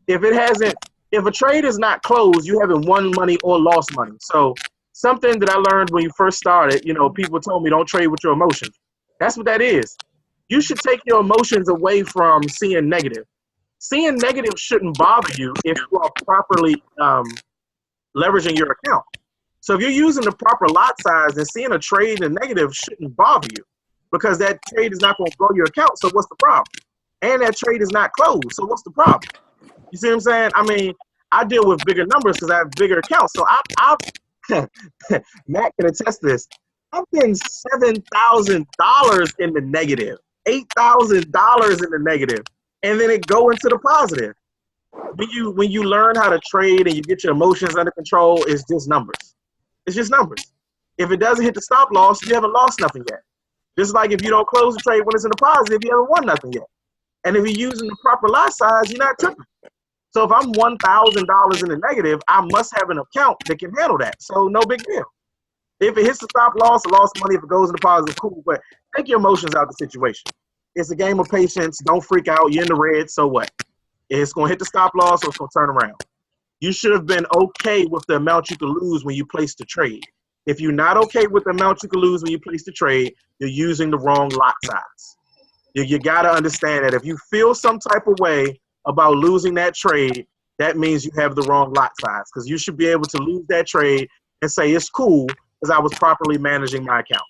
If a trade is not closed, you haven't won money or lost money. So something that I learned when you first started, people told me don't trade with your emotions. That's what that is. You should take your emotions away from seeing negative. Seeing negative shouldn't bother you if you are properly leveraging your account. So if you're using the proper lot size, then seeing a trade in negative shouldn't bother you because that trade is not going to grow your account. So what's the problem? And that trade is not closed. So what's the problem? You see what I'm saying? I mean, I deal with bigger numbers because I have bigger accounts. So I've Matt can attest to this. I've been $7,000 in the negative, $8,000 in the negative, and then it go into the positive. When you learn how to trade and you get your emotions under control, it's just numbers. It's just numbers. If it doesn't hit the stop loss, you haven't lost nothing yet. Just like if you don't close the trade when it's in the positive, you haven't won nothing yet. And if you're using the proper lot size, you're not tripping. So if I'm $1,000 in the negative, I must have an account that can handle that. So no big deal. If it hits the stop loss, I lost money. If it goes in the positive, cool. But take your emotions out of the situation. It's a game of patience. Don't freak out. You're in the red, so what? It's going to hit the stop loss or it's going to turn around. You should have been okay with the amount you could lose when you place the trade. If you're not okay with the amount you could lose when you place the trade, you're using the wrong lot size. You got to understand that if you feel some type of way about losing that trade, that means you have the wrong lot size because you should be able to lose that trade and say it's cool because I was properly managing my account.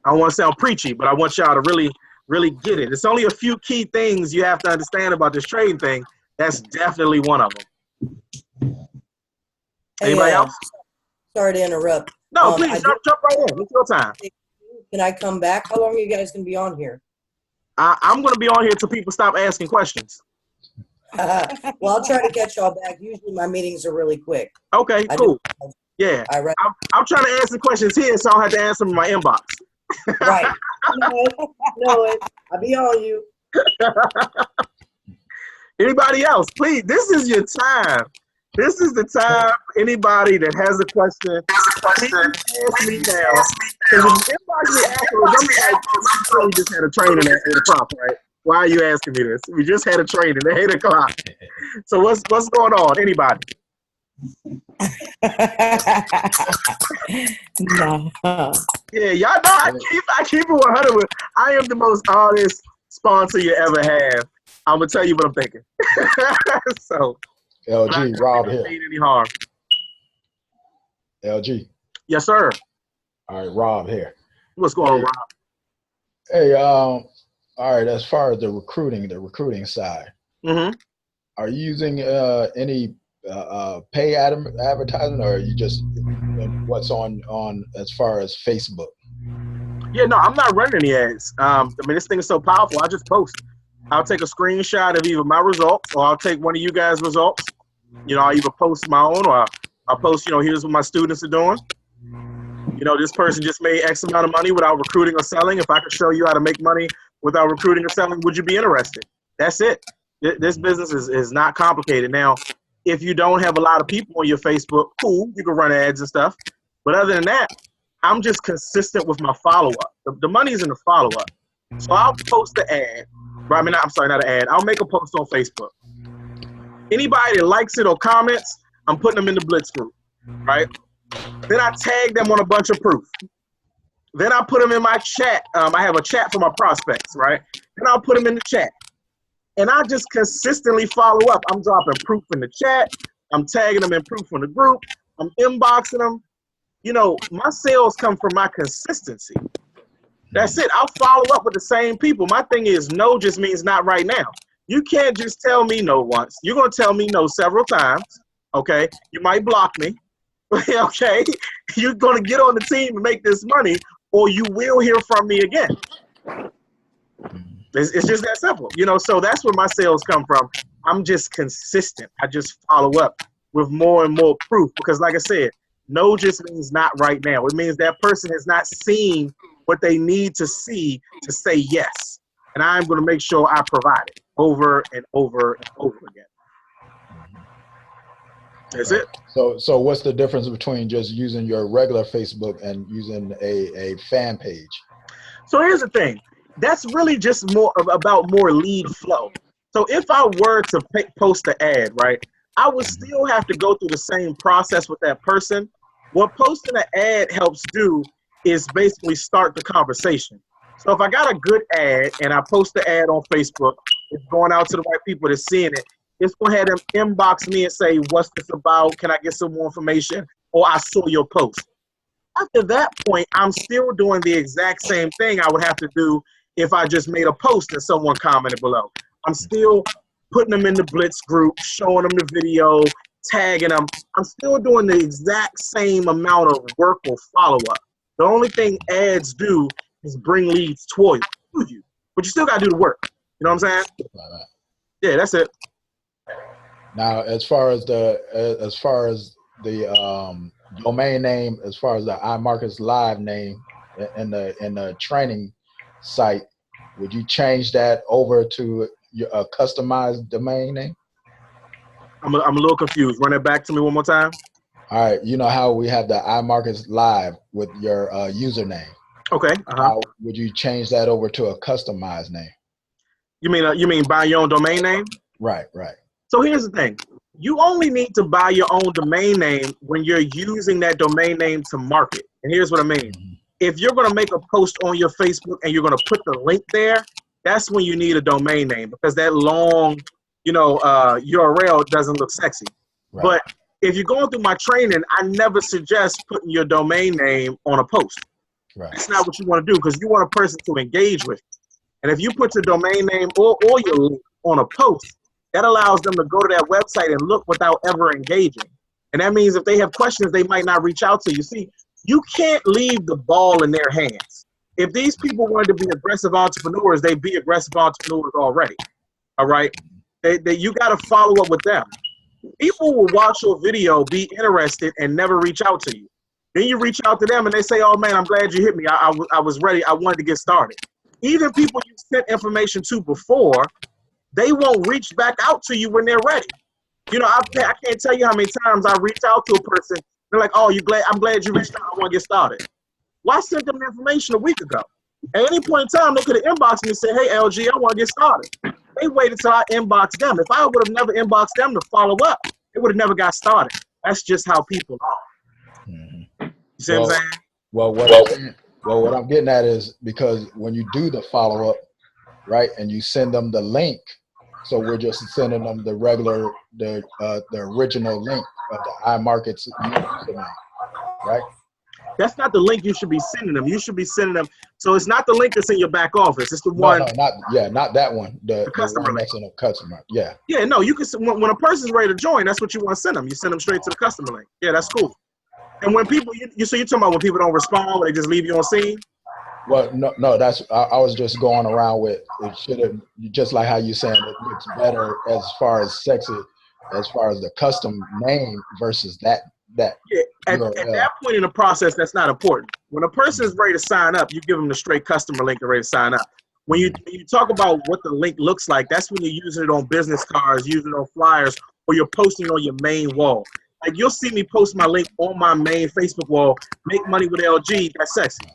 I don't want to sound preachy, but I want y'all to really, really get it. It's only a few key things you have to understand about this trading thing. That's definitely one of them. Anybody else? Sorry to interrupt. No, please, jump right in. It's your time. Can I come back? How long are you guys going to be on here? I'm going to be on here until people stop asking questions. Well, I'll try to catch y'all back. Usually my meetings are really quick. Okay, cool. Yeah. I'm trying to answer questions here, so I don't have to answer them in my inbox. Right. I know it. I'll be on you. Anybody else? Please, this is your time. This is the time. Anybody that has a question, please ask me now. Because if you inbox me afterwards, I'm like, oh, we just had a training at 8 o'clock, right? Why are you asking me this? We just had a training at 8 o'clock. So what's going on? Anybody? No. Yeah, y'all know I keep it 100 with. I am the most honest sponsor you ever have. I'm gonna tell you what I'm thinking. So, LG, Rob here. Mean any harm? LG. Yes, sir. All right, Rob here. What's going on, Rob? Hey, all right. As far as the recruiting side, are you using any pay advertising, or are you just what's on as far as Facebook? Yeah, no, I'm not running any ads. I mean, this thing is so powerful. I just post. I'll take a screenshot of either my results, or I'll take one of you guys' results. You know, I'll either post my own, or I'll post, you know, here's what my students are doing. You know, this person just made X amount of money without recruiting or selling. If I could show you how to make money without recruiting or selling, would you be interested? That's it. This business is not complicated. Now, if you don't have a lot of people on your Facebook, cool, you can run ads and stuff. But other than that, I'm just consistent with my follow-up. The money's in the follow-up. So I'll post the ad. I mean, I'm sorry, not an ad. I'll make a post on Facebook. Anybody that likes it or comments, I'm putting them in the Blitz group, right? Then I tag them on a bunch of proof. Then I put them in my chat. I have a chat for my prospects, right? Then I'll put them in the chat. And I just consistently follow up. I'm dropping proof in the chat. I'm tagging them in proof in the group. I'm inboxing them. You know, my sales come from my consistency. That's it. I'll follow up with the same people. My thing is no just means not right now. You can't just tell me no once. You're going to tell me no several times, okay? You might block me, okay? You're going to get on the team and make this money, or you will hear from me again. It's just that simple, you know? So that's where my sales come from. I'm just consistent. I just follow up with more and more proof because, like I said, no just means not right now. It means that person has not seen what they need to see to say yes. And I'm going to make sure I provide it over and over and over again. That's it. So what's the difference between just using your regular Facebook and using a fan page? So here's the thing. That's really just more about more lead flow. So if I were to post an ad, right, I would still have to go through the same process with that person. What posting an ad helps do is basically start the conversation. So if I got a good ad and I post the ad on Facebook, it's going out to the right people that's seeing it. It's going to have them inbox me and say, what's this about? Can I get some more information? Or I saw your post. After that point, I'm still doing the exact same thing I would have to do if I just made a post and someone commented below. I'm still putting them in the Blitz group, showing them the video, tagging them. I'm still doing the exact same amount of work or follow-up. The only thing ads do is bring leads to you, but you still got to do the work. You know what I'm saying? Yeah, that's it. Now, as far as the domain name, as far as the iMarkets Live name in the training site, would you change that over to a customized domain name? I'm a little confused. Run it back to me one more time. All right. You know how we have the iMarkets Live with your username. Okay. Would you change that over to a customized name? You mean buy your own domain name? Right. So here's the thing. You only need to buy your own domain name when you're using that domain name to market. And here's what I mean. If you're going to make a post on your Facebook and you're going to put the link there, that's when you need a domain name because that long, URL doesn't look sexy. Right. But if you're going through my training, I never suggest putting your domain name on a post. Right. That's not what you want to do because you want a person to engage with you. And if you put your domain name or your link on a post, that allows them to go to that website and look without ever engaging. And that means if they have questions, they might not reach out to you. See, you can't leave the ball in their hands. If these people wanted to be aggressive entrepreneurs, they'd be aggressive entrepreneurs already. All right? You got to follow up with them. People will watch your video, be interested, and never reach out to you. Then you reach out to them and they say, oh man, I'm glad you hit me. I was ready. I wanted to get started. Even people you sent information to before, they won't reach back out to you when they're ready. You know, I can't tell you how many times I reach out to a person. They're like, "Oh, I'm glad you reached out. I want to get started." Well, I sent them the information a week ago. At any point in time, they could have inboxed me and said, "Hey, LG, I want to get started." They waited till I inboxed them. If I would have never inboxed them to follow up, it would have never got started. That's just how people are. Mm-hmm. You see what I'm saying? Well, what I'm getting at is because when you do the follow up, right, and you send them the link, so we're just sending them the regular, the original link of the iMarkets username, right? That's not the link you should be sending them. You should be sending them. So it's not the link that's in your back office. It's the one. No, not that one. The customer one link. that's in a customer. Yeah. Yeah, no, you can. When a person's ready to join, that's what you want to send them. You send them straight to the customer link. Yeah, that's cool. And when people, so you're talking about when people don't respond, when they just leave you on scene? Well, no, that's I was just going around with it. Should have, just like how you saying it looks better as far as sexy, as far as the custom name versus that. Yeah, at that point in the process, that's not important. When a person is ready to sign up, you give them the straight customer link and ready to sign up. When you talk about what the link looks like, that's when you're using it on business cards, using it on flyers, or you're posting on your main wall. Like you'll see me post my link on my main Facebook wall, make money with LG, that's sexy,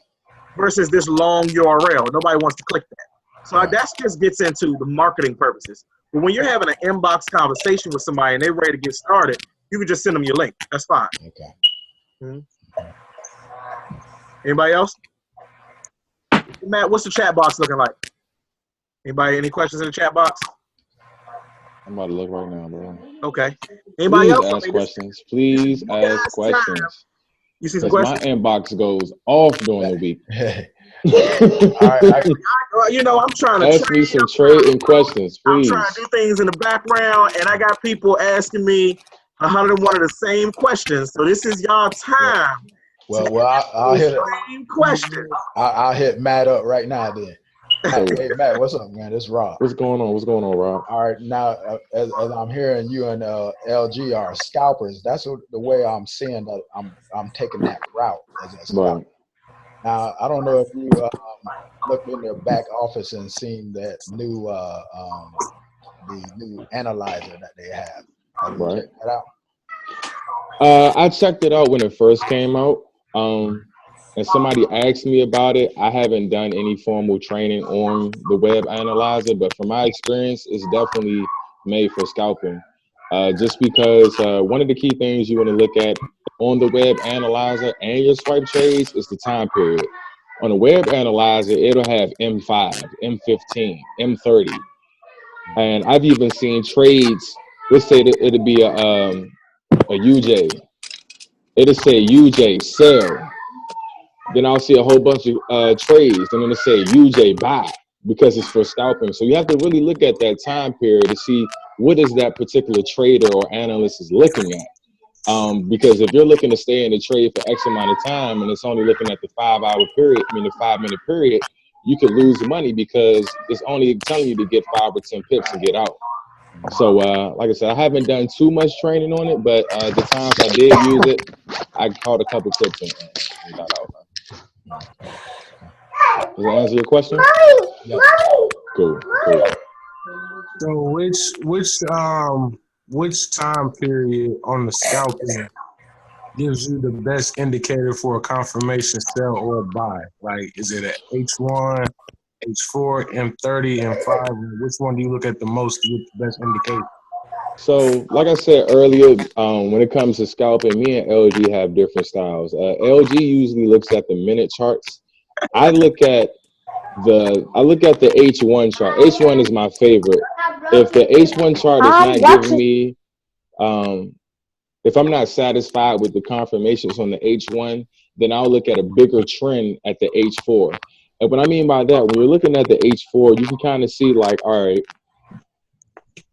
versus this long URL. Nobody wants to click that. So that just gets into the marketing purposes. But when you're having an inbox conversation with somebody and they're ready to get started, you can just send them your link. That's fine. Okay. Mm-hmm. Anybody else? Matt, what's the chat box looking like? Anybody, any questions in the chat box? I'm about to look right now, bro. Okay. Anybody else? Ask questions. Please ask questions. You see some questions? My inbox goes off during the week. You know, I'm trying to ask me some trading questions, please. I'm trying to do things in the background, and I got people asking me 101 of the same questions. So this is y'all time. Well, I'll hit same question. I'll hit Matt up right now then. Hey Matt, what's up, man? This is Rob. What's going on? What's going on, Rob? All right, now as I'm hearing you and LG are scalpers, that's the way I'm seeing that I'm taking that route as a scalper. Right. Now I don't know if you looked in their back office and seen that new the new analyzer that they have. Have you checked that out? I checked it out when it first came out. And somebody asked me about it. I haven't done any formal training on the web analyzer, but from my experience, it's definitely made for scalping. Just because one of the key things you want to look at on the web analyzer and your swipe trades is the time period. On a web analyzer, it'll have M5, M15, M30. And I've even seen trades, let's say that it'll be a UJ. It'll say UJ sell. Then I'll see a whole bunch of trades, and then it'll say UJ buy because it's for scalping. So you have to really look at that time period to see what is that particular trader or analyst is looking at. Because if you're looking to stay in the trade for X amount of time and it's only looking at the 5-hour period, the 5-minute period, you could lose money because it's only telling you to get 5 or 10 pips and get out. So, like I said, I haven't done too much training on it, but the times I did use it, I caught a couple pips and got out. Does that answer your question? Yeah. Cool. So which time period on the scalping gives you the best indicator for a confirmation sell or buy? Like, is it at H1, H4, M30, M5? Which one do you look at the most to get the best indicator? So, like I said earlier, when it comes to scalping, me and LG have different styles. LG usually looks at the minute charts. I look at the H1 chart. H1 is my favorite. If the H1 chart is not giving me, if I'm not satisfied with the confirmations on the H1, then I'll look at a bigger trend at the H4. And what I mean by that, when you're looking at the H4, you can kind of see like, all right,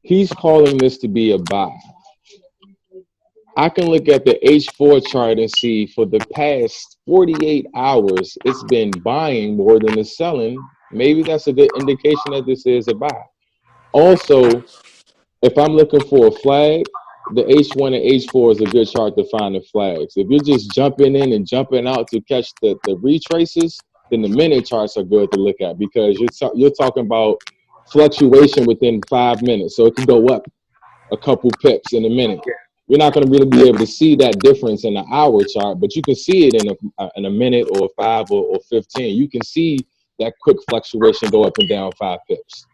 he's calling this to be a buy. I can look at the H4 chart and see for the past 48 hours, it's been buying more than it's selling. Maybe that's a good indication that this is a buy. Also, if I'm looking for a flag, the H1 and H4 is a good chart to find the flags. If you're just jumping in and jumping out to catch the retraces, then the minute charts are good to look at because you're talking about fluctuation within 5 minutes. So it can go up a couple pips in a minute. You're not going to really be able to see that difference in the hour chart, but you can see it in a minute or 5 or 15. You can see that quick fluctuation go up and down 5 pips.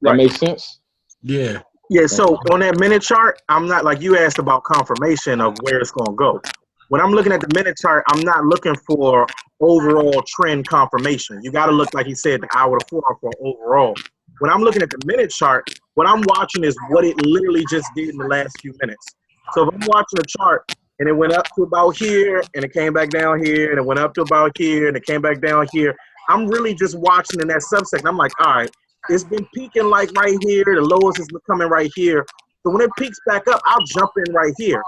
That makes sense? Yeah. Yeah, so on that minute chart, I'm not, like you asked about confirmation of where it's going to go. When I'm looking at the minute chart, I'm not looking for overall trend confirmation. You got to look, like he said, the hour to 4 for overall. When I'm looking at the minute chart, what I'm watching is what it literally just did in the last few minutes. So if I'm watching a chart and it went up to about here and it came back down here and it went up to about here and it came back down here, I'm really just watching in that subsection. I'm like, all right, it's been peaking like right here. The lowest is coming right here. So when it peaks back up, I'll jump in right here.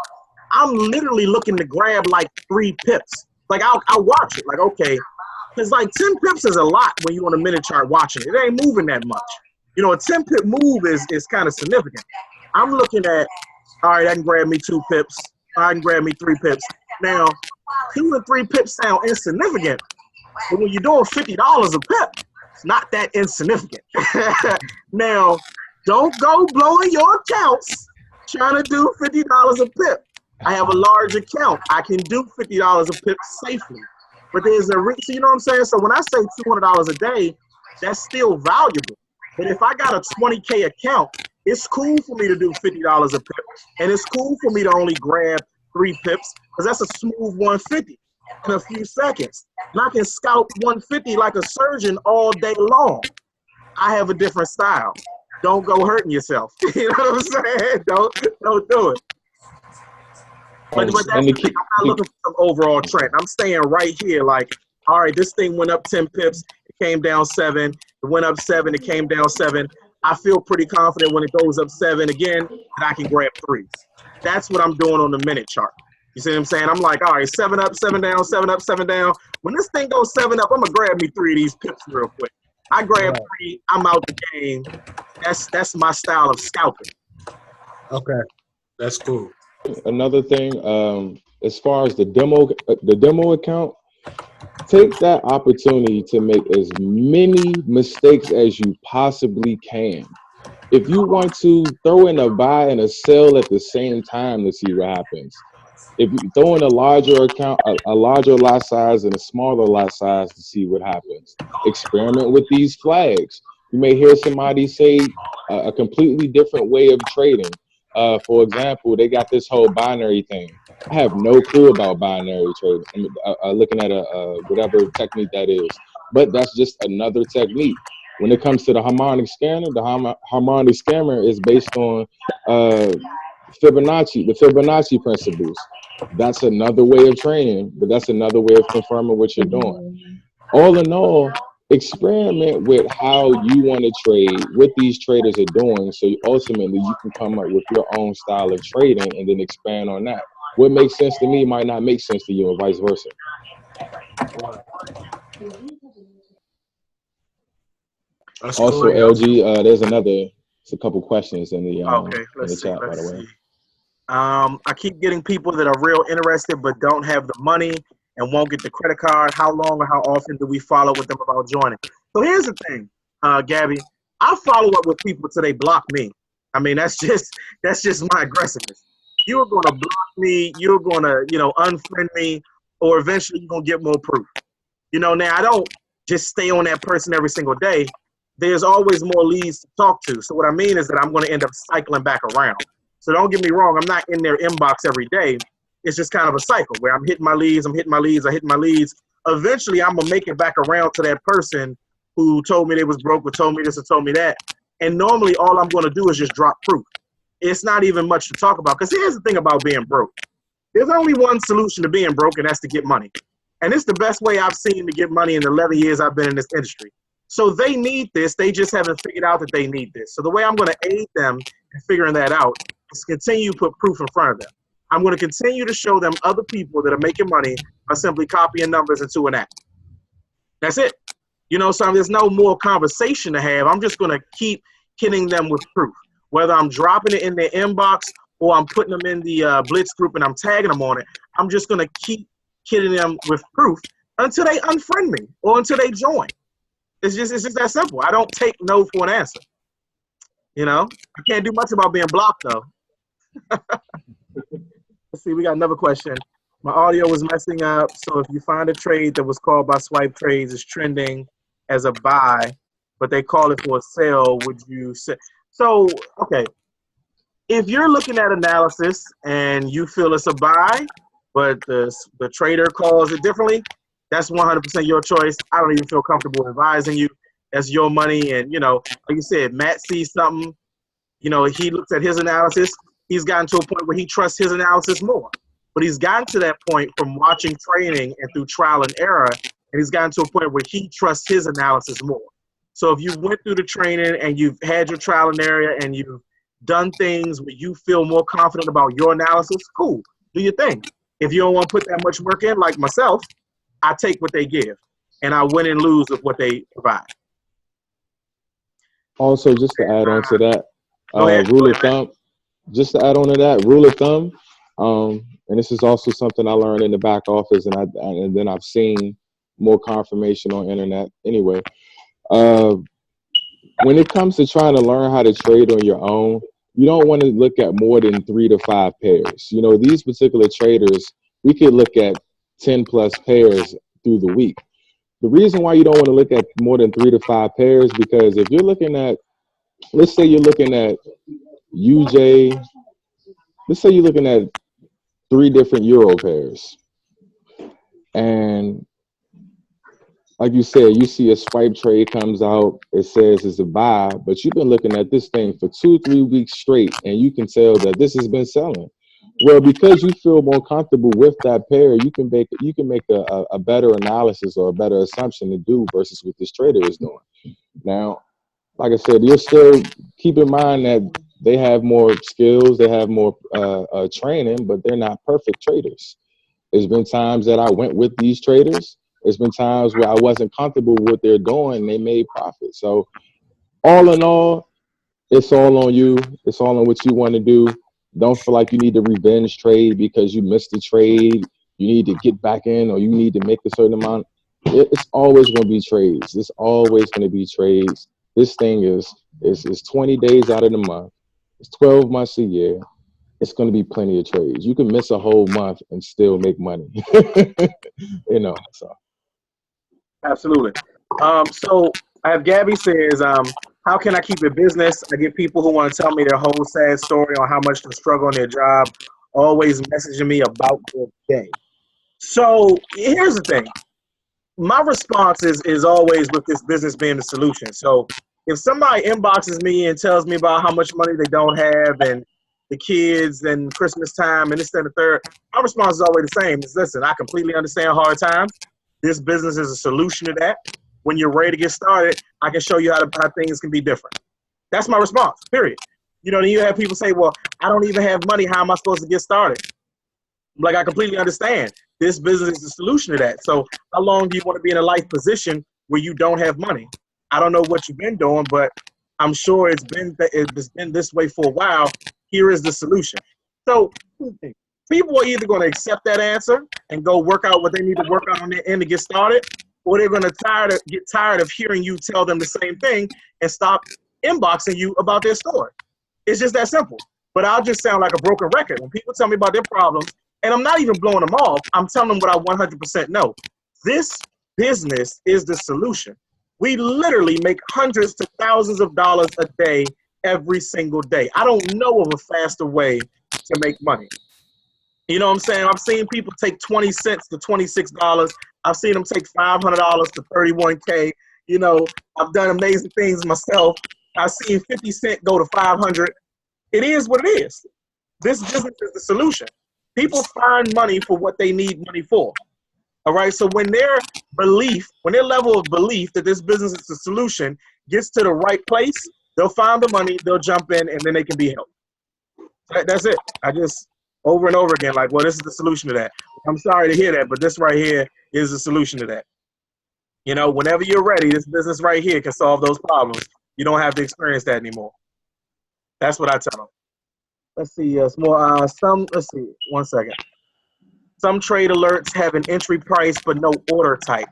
I'm literally looking to grab like 3 pips. Like I'll watch it. Like, okay, because like 10 pips is a lot when you're on a minute chart watching it. It ain't moving that much. You know, a 10 pip move is kind of significant. I'm looking at, all right, I can grab me 2 pips. I can grab me 3 pips. Now, 2 and 3 pips sound insignificant, but when you're doing $50 a pip, it's not that insignificant. Now, don't go blowing your accounts trying to do $50 a pip. I have a large account. I can do $50 a pip safely. But there's a reason, you know what I'm saying? So when I say $200 a day, that's still valuable. But if I got a 20K account, it's cool for me to do $50 a pip. And it's cool for me to only grab 3 pips because that's a smooth 150 in a few seconds. And I can scalp 150 like a surgeon all day long. I have a different style. Don't go hurting yourself. You know what I'm saying? Don't do it. But that's the thing. I'm not looking for some overall trend. I'm staying right here like, all right, this thing went up 10 pips. It came down 7. It went up 7. It came down 7. I feel pretty confident when it goes up 7 again that I can grab 3s. That's what I'm doing on the minute chart. You see what I'm saying? I'm like, all right, 7 up, 7 down, 7 up, 7 down. When this thing goes 7 up, I'm going to grab me 3 of these pips real quick. I grab 3, I'm out the game. That's my style of scalping. Okay, that's cool. Another thing, as far as the demo account, take that opportunity to make as many mistakes as you possibly can. If you want to throw in a buy and a sell at the same time to see what happens. If you throw in a larger account, a larger lot size and a smaller lot size to see what happens. Experiment with these flags. You may hear somebody say a completely different way of trading. For example, they got this whole binary thing. I have no clue about binary trading. I mean, looking at whatever technique that is, but that's just another technique. When it comes to the harmonic scanner, the harmonic scanner is based on the Fibonacci principles. That's another way of training, but that's another way of confirming what you're doing. All in all, experiment with how you want to trade, what these traders are doing, so ultimately you can come up with your own style of trading and then expand on that. What makes sense to me might not make sense to you, and vice versa. Also, LG, there's a couple questions in the chat, by the way. I keep getting people that are real interested but don't have the money and won't get the credit card. How long or how often do we follow with them about joining? So here's the thing, Gabby. I follow up with people till they block me. I mean, that's just my aggressiveness. You're gonna block me. You're gonna, unfriend me, or eventually you're gonna get more proof. Now I don't just stay on that person every single day. There's always more leads to talk to. So what I mean is that I'm going to end up cycling back around. So don't get me wrong. I'm not in their inbox every day. It's just kind of a cycle where I'm hitting my leads. I'm hitting my leads. I'm hitting my leads. Eventually, I'm going to make it back around to that person who told me they was broke or told me this or told me that. And normally all I'm going to do is just drop proof. It's not even much to talk about, because here's the thing about being broke. There's only one solution to being broke, and that's to get money. And it's the best way I've seen to get money in the 11 years I've been in this industry. So they need this. They just haven't figured out that they need this. So the way I'm going to aid them in figuring that out is continue to put proof in front of them. I'm going to continue to show them other people that are making money by simply copying numbers into an app. That's it. So there's no more conversation to have. I'm just going to keep hitting them with proof. Whether I'm dropping it in their inbox or I'm putting them in the Blitz group and I'm tagging them on it, I'm just going to keep hitting them with proof until they unfriend me or until they join. It's just that simple. I don't take no for an answer. You know, I can't do much about being blocked though. Let's see, we got another question. My audio was messing up, so if you find a trade that was called by Swipe Trades is trending as a buy, but they call it for a sell, would you say? So, okay, if you're looking at analysis and you feel it's a buy, but the trader calls it differently, that's 100% your choice. I don't even feel comfortable advising you. That's your money, and you know, like you said, Matt sees something. You know, he looks at his analysis. He's gotten to a point where he trusts his analysis more. But he's gotten to that point from watching training and through trial and error, and he's gotten to a point where he trusts his analysis more. So if you went through the training and you've had your trial and error and you've done things where you feel more confident about your analysis, cool, do your thing. If you don't want to put that much work in, like myself, I take what they give, and I win and lose with what they provide. Also, just to add on to that, Ahead, rule of thumb, just to add on to that, rule of thumb, and this is also something I learned in the back office, and then I've seen more confirmation on internet. Anyway, when it comes to trying to learn how to trade on your own, you don't want to look at more than 3 to 5 pairs. You know, these particular traders, we could look at 10 plus pairs through the week. The reason why you don't want to look at more than 3 to 5 pairs, because if you're looking at, let's say you're looking at UJ, let's say you're looking at 3 different euro pairs, and like you said, you see a swipe trade comes out, it says it's a buy, but you've been looking at this thing for 2-3 weeks straight, and you can tell that this has been selling. Well, because you feel more comfortable with that pair, you can make a better analysis or a better assumption to do versus what this trader is doing. Now, like I said, you'll still keep in mind that they have more skills, they have more training, but they're not perfect traders. There's been times that I went with these traders. There's been times where I wasn't comfortable with what they're doing and they made profit. So all in all, it's all on you. It's all on what you want to do. Don't feel like you need to revenge trade because you missed the trade. You need to get back in or you need to make a certain amount. It's always going to be trades. It's always going to be trades. This thing is 20 days out of the month. It's 12 months a year. It's going to be plenty of trades. You can miss a whole month and still make money. You know, so. Absolutely. So I have Gabby says, how can I keep it business? I get people who want to tell me their whole sad story on how much they struggle on their job, always messaging me about their day. So here's the thing. My response is always with this business being the solution. So if somebody inboxes me and tells me about how much money they don't have and the kids and Christmas time and this and the third, my response is always the same. Is listen, I completely understand hard times. This business is a solution to that. When you're ready to get started, I can show you how things can be different. That's my response, period. You know, then you have people say, well, I don't even have money. How am I supposed to get started? Like, I completely understand. This business is the solution to that. So how long do you want to be in a life position where you don't have money? I don't know what you've been doing, but I'm sure it's been this way for a while. Here is the solution. So people are either going to accept that answer and go work out what they need to work out on their end to get started, or they're going to get tired of hearing you tell them the same thing and stop inboxing you about their story. It's just that simple. But I'll just sound like a broken record. When people tell me about their problems, and I'm not even blowing them off, I'm telling them what I 100% know. This business is the solution. We literally make hundreds to thousands of dollars a day, every single day. I don't know of a faster way to make money. You know what I'm saying? I've seen people take 20 cents to $26. I've seen them take $500 to 31K. You know, I've done amazing things myself. I've seen 50 cents go to 500. It is what it is. This business is the solution. People find money for what they need money for. All right. So when their level of belief that this business is the solution gets to the right place, they'll find the money, they'll jump in, and then they can be helped. That's it. I just over and over again, like, well, this is the solution to that. I'm sorry to hear that, but this right here is the solution to that. You know, whenever you're ready, this business right here can solve those problems. You don't have to experience that anymore. That's what I tell them. Let's see. Let's see. 1 second. Some trade alerts have an entry price but no order type.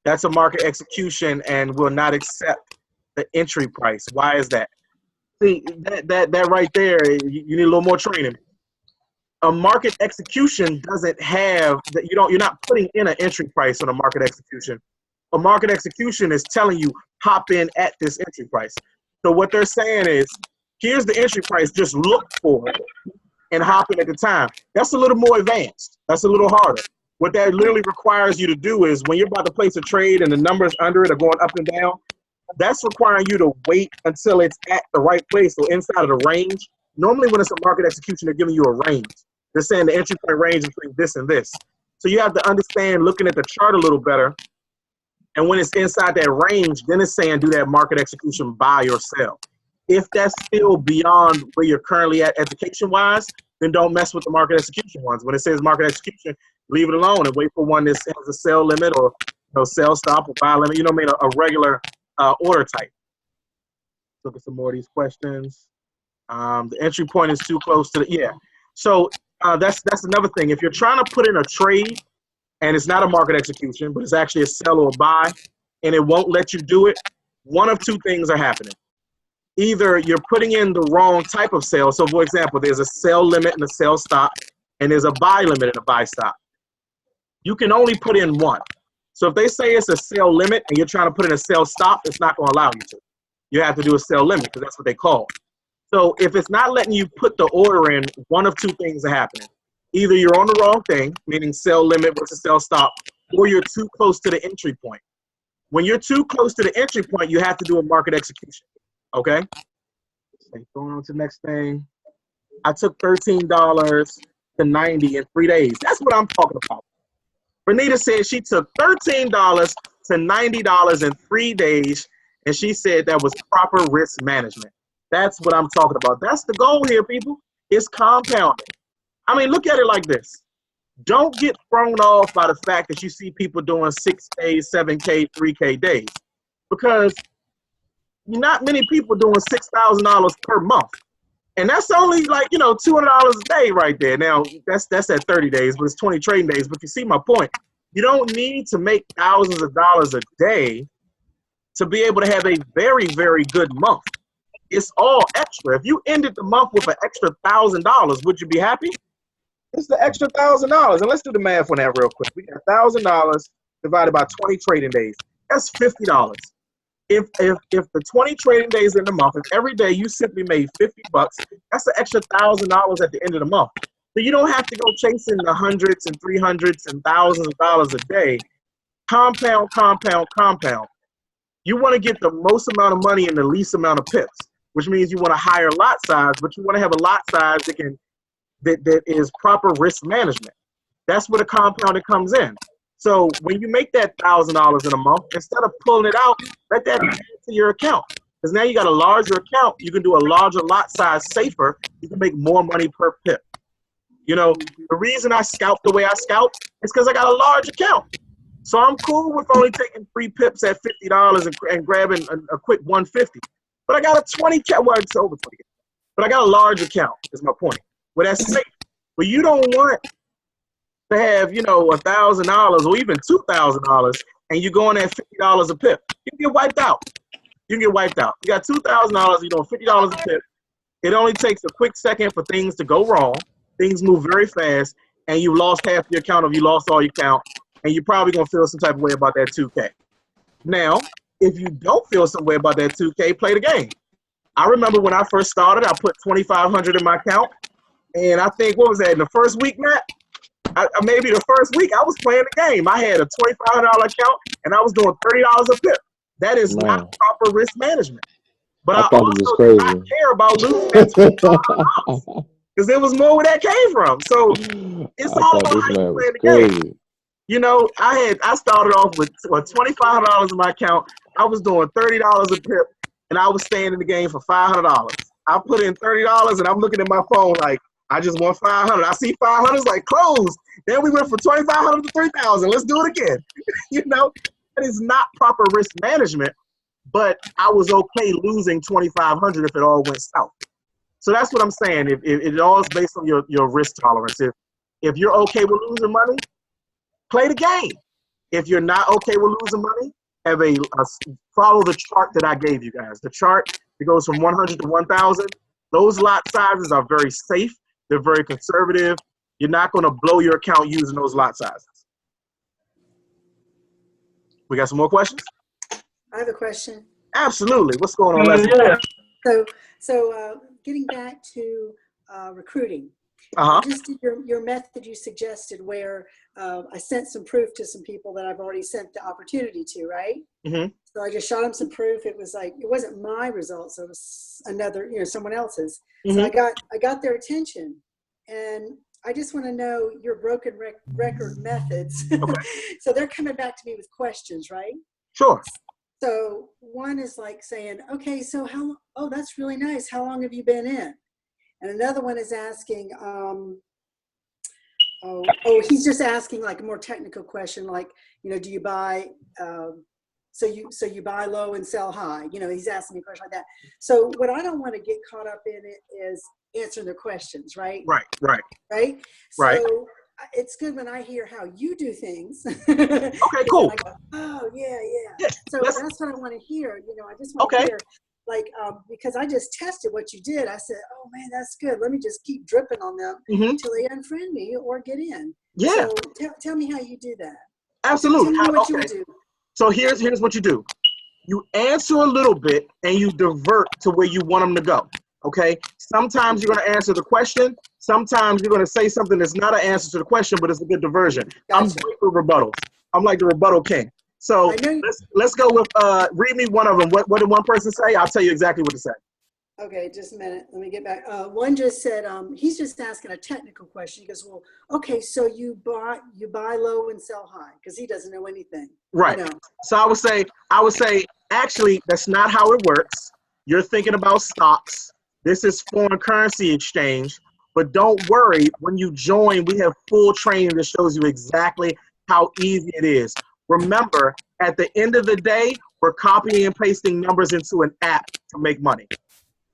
That's a market execution and will not accept the entry price. Why is that? See, that right there, you need a little more training. A market execution doesn't have that. You're not putting in an entry price on a market execution. A market execution is telling you hop in at this entry price. So what they're saying is, here's the entry price, just look for it and hop in at the time. That's a little more advanced. That's a little harder. What that literally requires you to do is when you're about to place a trade and the numbers under it are going up and down, that's requiring you to wait until it's at the right place or inside of the range. Normally when it's a market execution, they're giving you a range. They're saying the entry point range between this and this. So you have to understand looking at the chart a little better. And when it's inside that range, then it's saying do that market execution buy or sell. If that's still beyond where you're currently at education-wise, then don't mess with the market execution ones. When it says market execution, leave it alone and wait for one that has a sell limit or sell stop or buy limit. A regular order type. Look at some more of these questions. The entry point is too close to the So that's another thing. If you're trying to put in a trade and it's not a market execution, but it's actually a sell or a buy, and it won't let you do it, one of two things are happening. Either you're putting in the wrong type of sell. So, for example, there's a sell limit and a sell stop, and there's a buy limit and a buy stop. You can only put in one. So if they say it's a sell limit and you're trying to put in a sell stop, it's not going to allow you to. You have to do a sell limit because that's what they call it. So if it's not letting you put the order in, one of two things are happening. Either you're on the wrong thing, meaning sell limit versus sell stop, or you're too close to the entry point. When you're too close to the entry point, you have to do a market execution. Okay? Going on to the next thing. I took $13 to 90 in 3 days. That's what I'm talking about. Renita said she took $13 to $90 in 3 days, and she said that was proper risk management. That's what I'm talking about. That's the goal here, people. It's compounding. I mean, look at it like this. Don't get thrown off by the fact that you see people doing 6K, 7K, 3K days, because not many people doing $6,000 per month. And that's only like, $200 a day right there. Now, that's at 30 days, but it's 20 trading days. But you see my point. You don't need to make thousands of dollars a day to be able to have a very, very good month. It's all extra. If you ended the month with an extra $1,000, would you be happy? It's the extra $1,000. And let's do the math on that real quick. We got $1,000 divided by 20 trading days. That's $50. If the 20 trading days in the month, if every day you simply made $50, that's an extra $1,000 at the end of the month. So you don't have to go chasing the hundreds and 300s and thousands of dollars a day. Compound, compound, compound. You want to get the most amount of money and the least amount of pips, which means you want a higher lot size, but you want to have a lot size that is proper risk management. That's where the compounding comes in. So when you make that $1,000 in a month, instead of pulling it out, let that add to your account. Because now you got a larger account. You can do a larger lot size safer. You can make more money per pip. The reason I scalp the way I scalp is because I got a large account. So I'm cool with only taking 3 pips at $50 and grabbing a quick 150. But I got a 20 account. Well, it's over 20. But I got a large account, is my point. Well, that's safe. But you don't want to have, $1,000 or even $2,000 and you're going at $50 a pip. You can get wiped out. You got $2,000, you're doing $50 a pip. It only takes a quick second for things to go wrong. Things move very fast, and you lost half your account or you lost all your account, and you're probably going to feel some type of way about that 2K. Now, if you don't feel some way about that 2K, play the game. I remember when I first started, I put $2,500 in my account, and I think, what was that, in the first week, Matt? Maybe the first week, I was playing the game. I had a $2,500 account, and I was doing $30 a pip. That is not proper risk management. But I also did not care about losing that $2,500 because there was more where that came from. So it's all about how you play the game. I started off with $2,500 in my account. I was doing $30 a pip, and I was staying in the game for $500. I put in $30, and I'm looking at my phone like, I just won $500. I see $500 like closed. Then we went from $2,500 to $3,000. Let's do it again. That is not proper risk management. But I was okay losing $2,500 if it all went south. So that's what I'm saying. It all is based on your risk tolerance. If you're okay with losing money, play the game. If you're not okay with losing money, follow the chart that I gave you guys. The chart It goes from 100 to 1,000. Those lot sizes are very safe. They're very conservative. You're not going to blow your account using those lot sizes. We got some more questions? I have a question. Absolutely. What's going on, Leslie? So getting back to recruiting. Just did your method you suggested where I sent some proof to some people that I've already sent the opportunity to, right? So I just shot them some proof. It was like, it wasn't my results. It was another, someone else's. So I got their attention, and I just want to know your broken record methods. So they're coming back to me with questions, right? Sure. So one is like saying, okay, so oh, that's really nice. How long have you been in? And another one is asking, he's just asking like a more technical question, like, do you buy, so you buy low and sell high? He's asking me a question like that. So what I don't want to get caught up in it is answering their questions, right? Right. So it's good when I hear how you do things. Okay, cool. I go, oh yeah. So that's what I want to hear. I just want to hear. Like, because I just tested what you did. I said, oh man, that's good. Let me just keep dripping on them until they unfriend me or get in. Yeah. So tell me how you do that. Absolutely. Tell me what you would do. So here's what you do. You answer a little bit and you divert to where you want them to go. Okay. Sometimes you're going to answer the question. Sometimes you're going to say something that's not an answer to the question, but it's a good diversion. Gotcha. I'm great with rebuttals. I'm like the rebuttal king. So let's go with read me one of them. What did one person say? I'll tell you exactly what to say. Okay, just a minute. Let me get back. One just said he's just asking a technical question. He goes, well, okay, so you buy low and sell high, because he doesn't know anything. Right. So I would say actually that's not how it works. You're thinking about stocks. This is foreign currency exchange. But don't worry, when you join, we have full training that shows you exactly how easy it is. Remember, at the end of the day, we're copying and pasting numbers into an app to make money.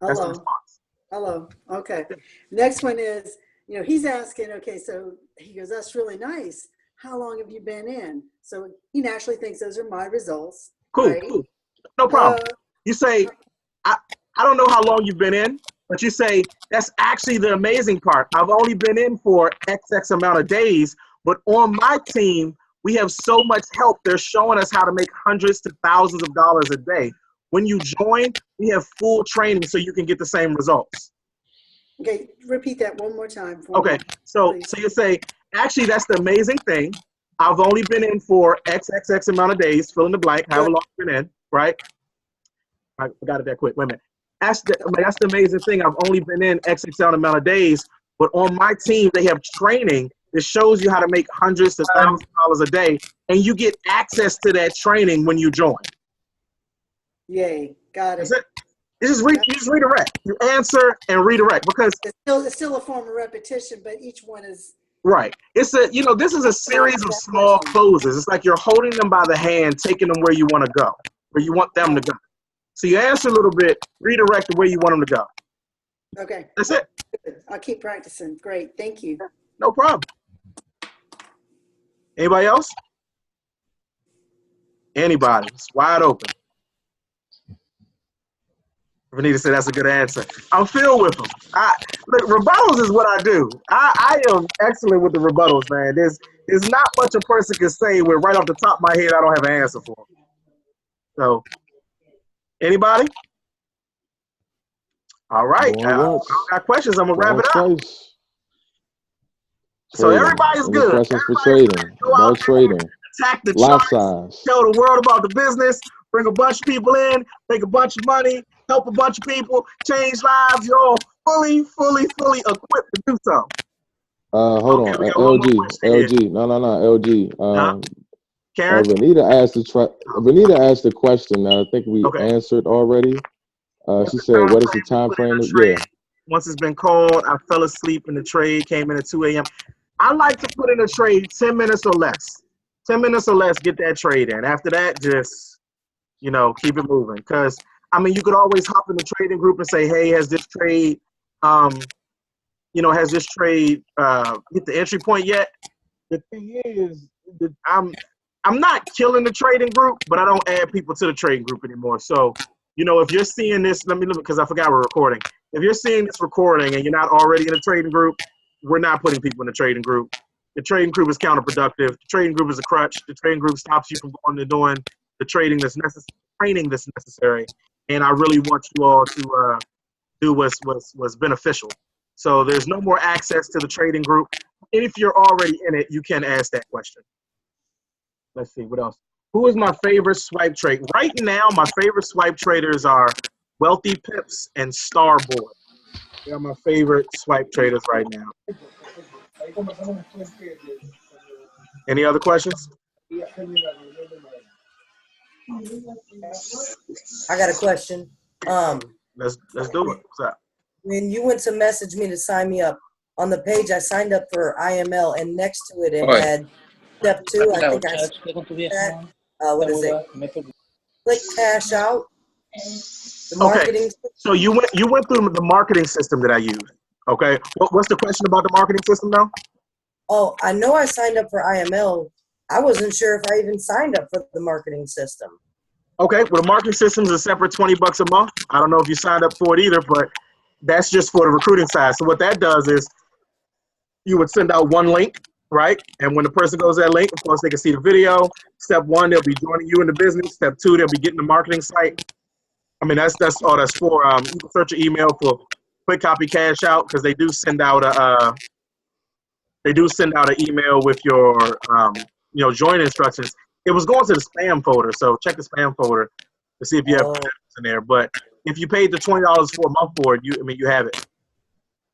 That's the response. Hello. Okay. Next one is, he's asking, okay, so he goes, that's really nice. How long have you been in? So he naturally thinks those are my results. Cool. Right? Cool. No problem. You say, I don't know how long you've been in, but you say, that's actually the amazing part. I've only been in for XX amount of days, but on my team, we have so much help. They're showing us how to make hundreds to thousands of dollars a day. When you join, we have full training so you can get the same results. Okay, repeat that one more time. Okay, so you say, actually, that's the amazing thing. I've only been in for XXX amount of days, fill in the blank, however long you've been in, right? I forgot it that quick. Wait a minute. That's the amazing thing. I've only been in XXL amount of days, but on my team, they have training that shows you how to make hundreds to thousands of dollars a day, and you get access to that training when you join. Yay, got it. That's it. You just redirect. You answer and redirect, because it's still a form of repetition, but each one is right. It's this is a series of small closes. It's like you're holding them by the hand, taking them where you want to go, where you want them to go. So you answer a little bit, redirect to where you want them to go. Okay. That's it. I'll keep practicing. Great. Thank you. No problem. Anybody else? Anybody? It's wide open. Vanita said that's a good answer. I'm filled with them. Look, rebuttals is what I do. I am excellent with the rebuttals, man. There's not much a person can say where right off the top of my head I don't have an answer for. So, anybody? All right. I got questions. I'm gonna wrap it up. So everybody's good. Questions for trading. About trading. Attack the Lot charts, size. tell the world about the business, bring a bunch of people in, make a bunch of money, help a bunch of people, change lives. You're all fully equipped to do so. Hold on. LG. No, LG. Karen? Vanita asked the question that I think we answered already. She said, what is the time frame? Yeah. Once it's been called, I fell asleep in the trade, came in at 2 a.m. I like to put in a trade 10 minutes or less. 10 minutes or less, get that trade in. After that, just, keep it moving. Because, you could always hop in the trading group and say, hey, has this trade, hit the entry point yet? The thing is, I'm not killing the trading group, but I don't add people to the trading group anymore. So You know, if you're seeing this, let me look because I forgot we're recording. If you're seeing this recording and you're not already in a trading group, we're not putting people in the trading group. The trading group is counterproductive. The trading group is a crutch. The trading group stops you from going and doing the training that's necessary. And I really want you all to do what's beneficial. So there's no more access to the trading group. And if you're already in it, you can ask that question. Let's see, what else? Who is my favorite swipe trade? Right now, my favorite swipe traders are Wealthy Pips and Starboard. They are my favorite swipe traders right now. Any other questions? I got a question. Let's do it. What's up? When you went to message me to sign me up, on the page I signed up for IML, and next to it had step 2. I think I said that. What is it? Click cash out. The marketing. Okay. So you went through the marketing system that I use. Okay. What's the question about the marketing system though? Oh, I know I signed up for IML. I wasn't sure if I even signed up for the marketing system. Okay. Well, the marketing system is a separate $20 a month. I don't know if you signed up for it either, but that's just for the recruiting side. So what that does is you would send out one link, right? And when the person goes to that link, of course, they can see the video. Step 1, they'll be joining you in the business. Step 2, they'll be getting the marketing site. I mean, that's all that's for. You can search your email for quick copy cash out because they do send out an email with your join instructions. It was going to the spam folder, so check the spam folder to see if you have in there. But if you paid the $20 for a month for it, you have it.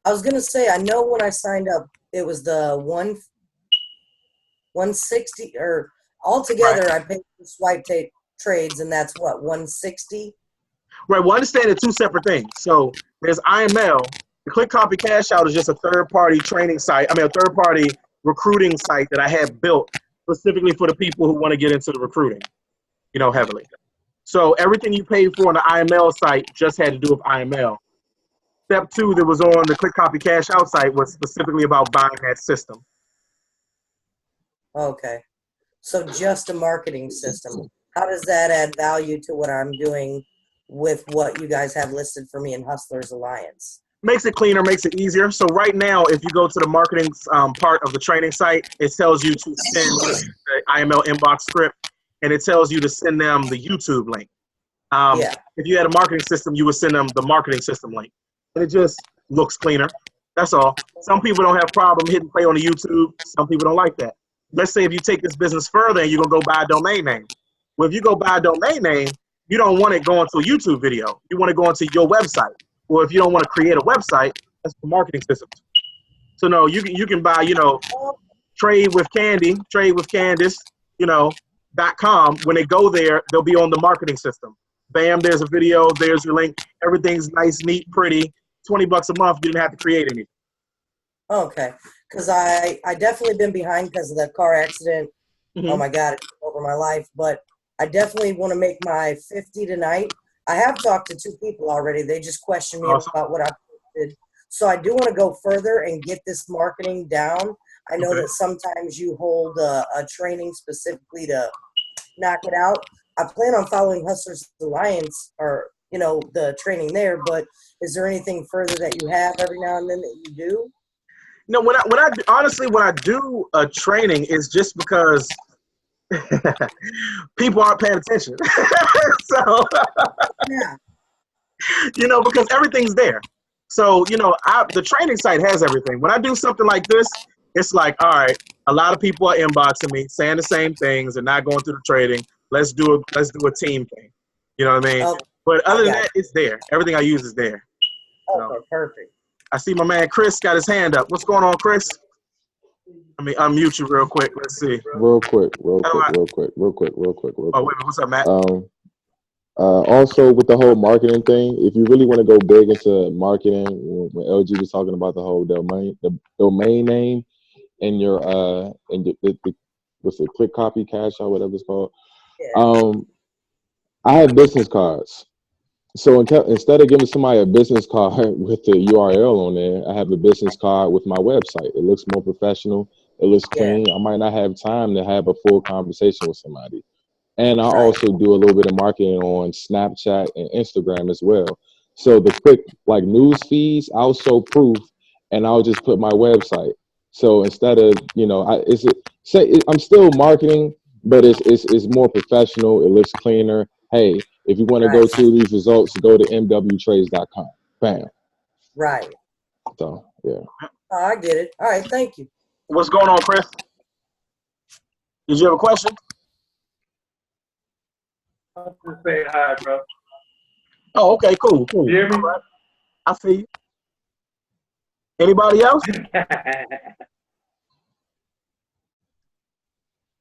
I was gonna say, I know when I signed up, it was the 160 or altogether. Right. I paid for swipe trades, and that's what 160. Right. Well, understand it's 2 separate things. So there's IML. The Click Copy Cash Out is just a third-party training site. I mean, a third-party recruiting site that I have built specifically for the people who want to get into the recruiting, heavily. So everything you paid for on the IML site just had to do with IML. Step 2 that was on the Click Copy Cash Out site was specifically about buying that system. Okay. So just a marketing system. How does that add value to what I'm doing with what you guys have listed for me in Hustlers Alliance? Makes it cleaner, makes it easier. So right now, if you go to the marketing part of the training site, it tells you to send the IML inbox script, and it tells you to send them the YouTube link. If you had a marketing system, you would send them the marketing system link. And it just looks cleaner. That's all. Some people don't have problem hitting play on the YouTube. Some people don't like that. Let's say if you take this business further and you're going to go buy a domain name. Well, if you go buy a domain name, you don't want it going to a YouTube video. You want to go into your website. Or if you don't want to create a website, that's the marketing system. So no, you can buy, Trade with Candace, .com. When they go there, they'll be on the marketing system. Bam, there's a video, there's your link. Everything's nice, neat, pretty. $20 a month, you didn't have to create anything. Okay, because I definitely been behind because of that car accident. Mm-hmm. Oh my God, it took over my life. But I definitely want to make my 50 tonight. I have talked to 2 people already. They just questioned me about what I did. So I do want to go further and get this marketing down. I know that sometimes you hold a training specifically to knock it out. I plan on following Hustlers Alliance or, the training there, but is there anything further that you have every now and then that you do? No, when I do a training is just because people aren't paying attention. So, because everything's there. So, the training site has everything. When I do something like this, it's like, all right, a lot of people are inboxing me saying the same things and not going through the trading. Let's do a team thing. You know what I mean? Okay. But other than that, it's there. Everything I use is there. Okay, so, perfect. I see my man Chris got his hand up. What's going on, Chris? Let me unmute you real quick. Let's see. Real quick. Oh, wait, what's up, Matt? Also, with the whole marketing thing, if you really want to go big into marketing, when LG was talking about the whole domain name and your what's it, Click Copy Cash or whatever it's called. Yeah. I have business cards. So instead of giving somebody a business card with the URL on there, I have a business card with my website. It looks more professional. It looks clean. I might not have time to have a full conversation with somebody. And I also do a little bit of marketing on Snapchat and Instagram as well. So the quick like news feeds, I'll show proof, and I'll just put my website. So instead of, you know, I'm still marketing, but it's more professional. It looks cleaner. Hey, if you want to go to these results, go to mwtrades.com. Bam. Right. So yeah. Oh, I get it. All right, thank you. What's going on, Chris? Did you have a question? I'll just say hi, bro. Oh, okay, cool. You hear me? All right. I see you. Anybody else?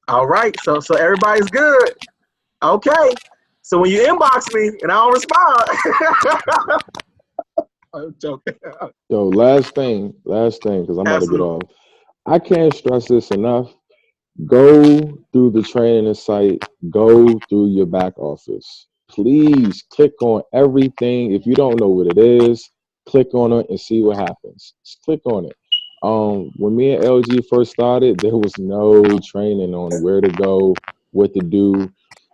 All right, so everybody's good. Okay. So when you inbox me and I don't respond, I'm joking. So last thing, because I'm about to get off. I can't stress this enough. Go through the training site. Go through your back office. Please click on everything. If you don't know what it is, click on it and see what happens. Just click on it. When me and LG first started, there was no training on where to go, what to do.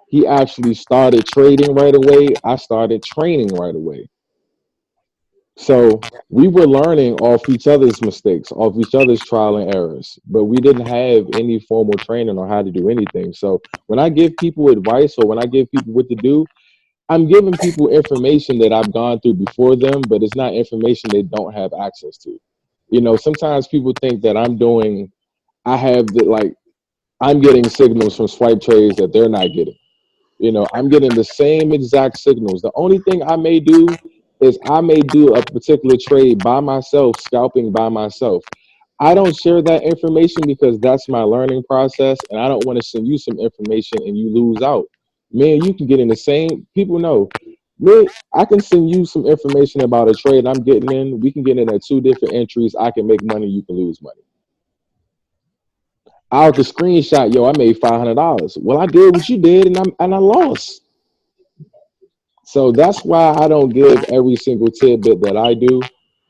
He actually started trading right away. I started training right away. So we were learning off each other's mistakes, off each other's trial and errors, but we didn't have any formal training on how to do anything. So when I give people advice or when I give people what to do, I'm giving people information that I've gone through before them, but it's not information they don't have access to. You know, sometimes people think that I'm getting signals from swipe trades that they're not getting. You know, I'm getting the same exact signals. The only thing I may do is I may do a particular trade by myself, scalping by myself. I don't share that information because that's my learning process, and I don't want to send you some information and you lose out. Man, you can get in the same, people know, man, I can send you some information about a trade I'm getting in. We can get in at 2 different entries. I can make money, you can lose money. I could screenshot, yo, I made $500. Well, I did what you did, and I lost. So that's why I don't give every single tidbit that I do,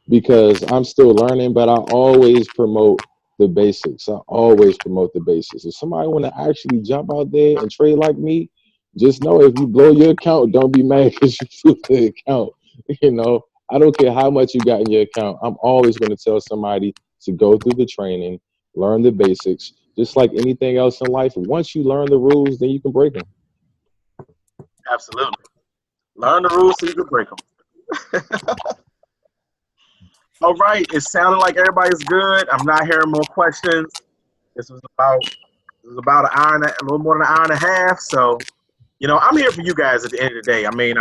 because I'm still learning, but I always promote the basics. I always promote the basics. If somebody want to actually jump out there and trade like me, just know if you blow your account, don't be mad because you blew the account. You know, I don't care how much you got in your account. I'm always going to tell somebody to go through the training, learn the basics, just like anything else in life. Once you learn the rules, then you can break them. Absolutely. Learn the rules so you can break them. All right. It sounded like everybody's good. I'm not hearing more questions. This was about an hour and a little more than an hour and a half. So, you know, I'm here for you guys at the end of the day. I mean,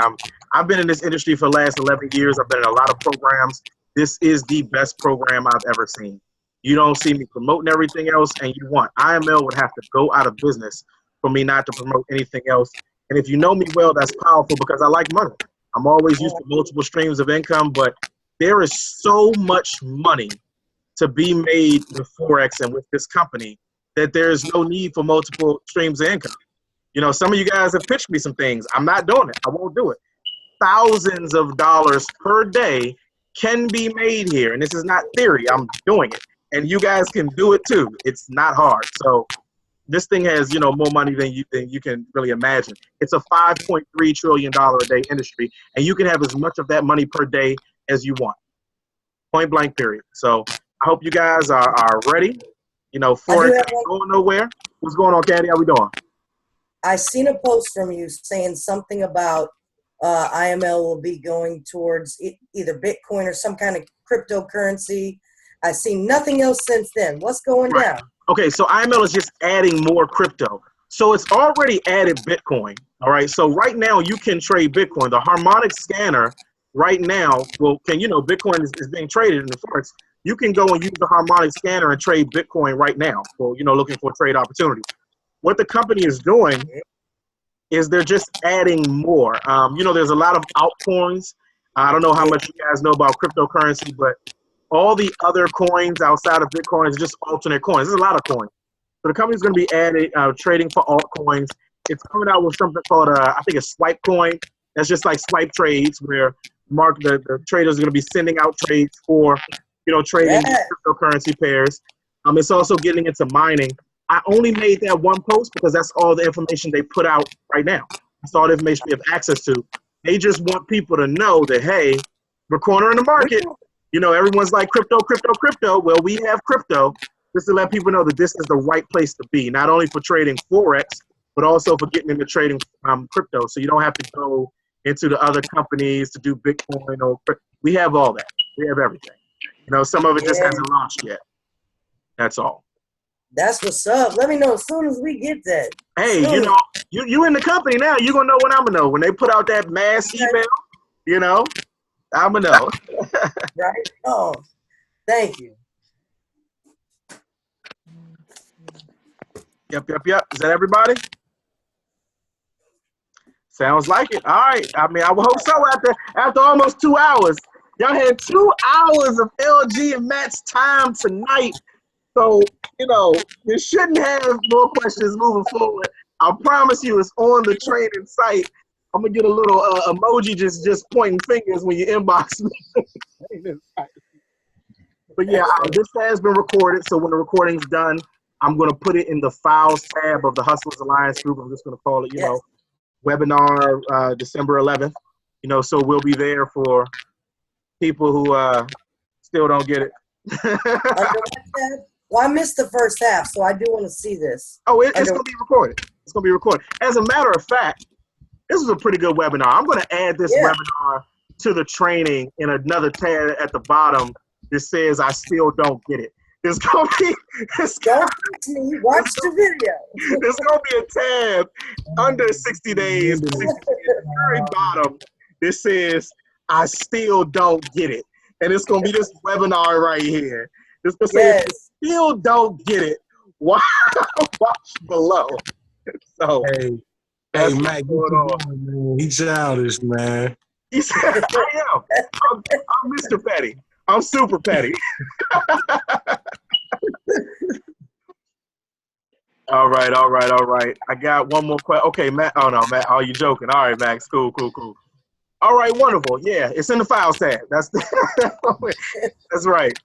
I've been in this industry for the last 11 years. I've been in a lot of programs. This is the best program I've ever seen. You don't see me promoting everything else, and you want. IML would have to go out of business for me not to promote anything else. And if you know me well, that's powerful because I like money. I'm always used to multiple streams of income, but there is so much money to be made with Forex and with this company that there's no need for multiple streams of income. You know, some of you guys have pitched me some things. I'm not doing it. I won't do it. Thousands of dollars per day can be made here. And this is not theory. I'm doing it. And you guys can do it too. It's not hard. So this thing has, you know, more money than you can really imagine. It's a $5.3 trillion a day industry, and you can have as much of that money per day as you want. Point blank period. So I hope you guys are ready. You know, Forex ain't going nowhere. What's going on, Candy? How we doing? I seen a post from you saying something about IML will be going towards either Bitcoin or some kind of cryptocurrency. I've seen nothing else since then. What's going down? Okay, so IML is just adding more crypto. So it's already added Bitcoin. All right, so right now you can trade Bitcoin. The harmonic scanner right now, Bitcoin is being traded in the Forex. You can go and use the harmonic scanner and trade Bitcoin right now for, looking for trade opportunities. What the company is doing is they're just adding more. There's a lot of altcoins. I don't know how much you guys know about cryptocurrency, but all the other coins outside of Bitcoin is just alternate coins. There's a lot of coins. So the company's going to be trading for altcoins. It's coming out with something called, I think, a swipe coin. That's just like swipe trades, where the traders are going to be sending out trades for, trading cryptocurrency pairs. It's also getting into mining. I only made that one post because that's all the information they put out right now. That's all the information we have access to. They just want people to know that, hey, we're cornering the market. You know, everyone's like crypto, crypto, crypto. Well, we have crypto just to let people know that this is the right place to be, not only for trading Forex, but also for getting into trading crypto. So you don't have to go into the other companies to do Bitcoin or we have all that. We have everything. You know, some of it just hasn't launched yet. That's all. That's what's up. Let me know as soon as we get that. Hey, you know, you in the company now. You're going to know when I'm going to know. When they put out that mass email, you know, I'm going to know. Right? Oh, thank you. Yep. Is that everybody? Sounds like it. All right. I mean, I would hope so after almost 2 hours. Y'all had 2 hours of LG and Matt's time tonight. So, you know, you shouldn't have more questions moving forward. I promise you it's on the training site. I'm going to get a little emoji just pointing fingers when you inbox me. But yeah, this has been recorded. So when the recording's done, I'm going to put it in the files tab of the Hustlers Alliance group. I'm just going to call it, you know, webinar December 11th. You know, so we'll be there for people who still don't get it. Well, I missed the first half, so I do want to see this. Oh, it's going to be recorded. It's going to be recorded. As a matter of fact, this is a pretty good webinar. I'm going to add this webinar to the training in another tab at the bottom that says I still don't get it. It's going to be... Watch the video. There's going to be a tab under 60 days, 60 days at the very bottom that says I still don't get it. And it's going to be this webinar right here. It's going to say, still don't get it. Watch below. So, hey, Mac, he's childish, man. He said, I am. I'm Mr. Petty. I'm super petty. All right. I got one more question. Okay, Matt. Oh, no, Matt. Oh, you joking. All right, Max. Cool. All right, wonderful. Yeah, it's in the files tab. That's right.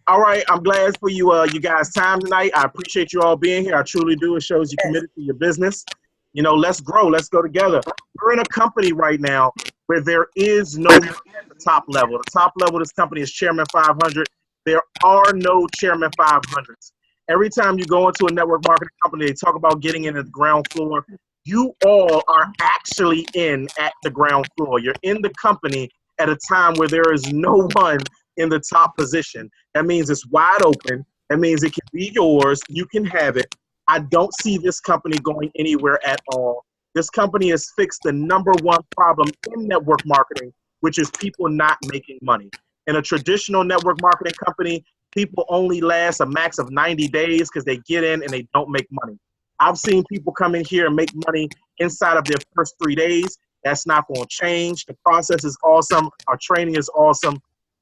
All right, I'm glad for you guys' time tonight. I appreciate you all being here. I truly do. It shows you committed to your business. You know, let's grow. Let's go together. We're in a company right now where there is no at the top level. The top level of this company is Chairman 500. There are no Chairman 500s. Every time you go into a network marketing company, they talk about getting in at the ground floor. You all are actually in at the ground floor. You're in the company at a time where there is no one in the top position. That means it's wide open. That means it can be yours. You can have it. I don't see this company going anywhere at all. This company has fixed the #1 problem in network marketing, which is people not making money. In a traditional network marketing company, people only last a max of 90 days because they get in and they don't make money. I've seen people come in here and make money inside of their first 3 days. That's not going to change. The process is awesome. Our training is awesome.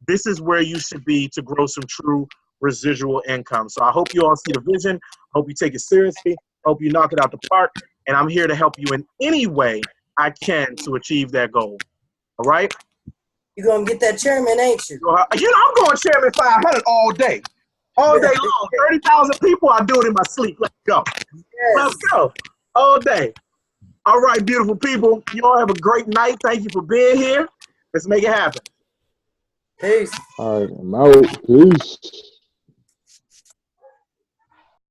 This is where you should be to grow some true residual income. So I hope you all see the vision. Hope you take it seriously. Hope you knock it out the park. And I'm here to help you in any way I can to achieve that goal. All right? You're going to get that chairman, ain't you? You know, I'm going Chairman 500 all day. All day long. 30,000 people, I do it in my sleep. Let's go. Let's go. All day. All right, beautiful people. You all have a great night. Thank you for being here. Let's make it happen. Peace. All right, I'm out. Peace.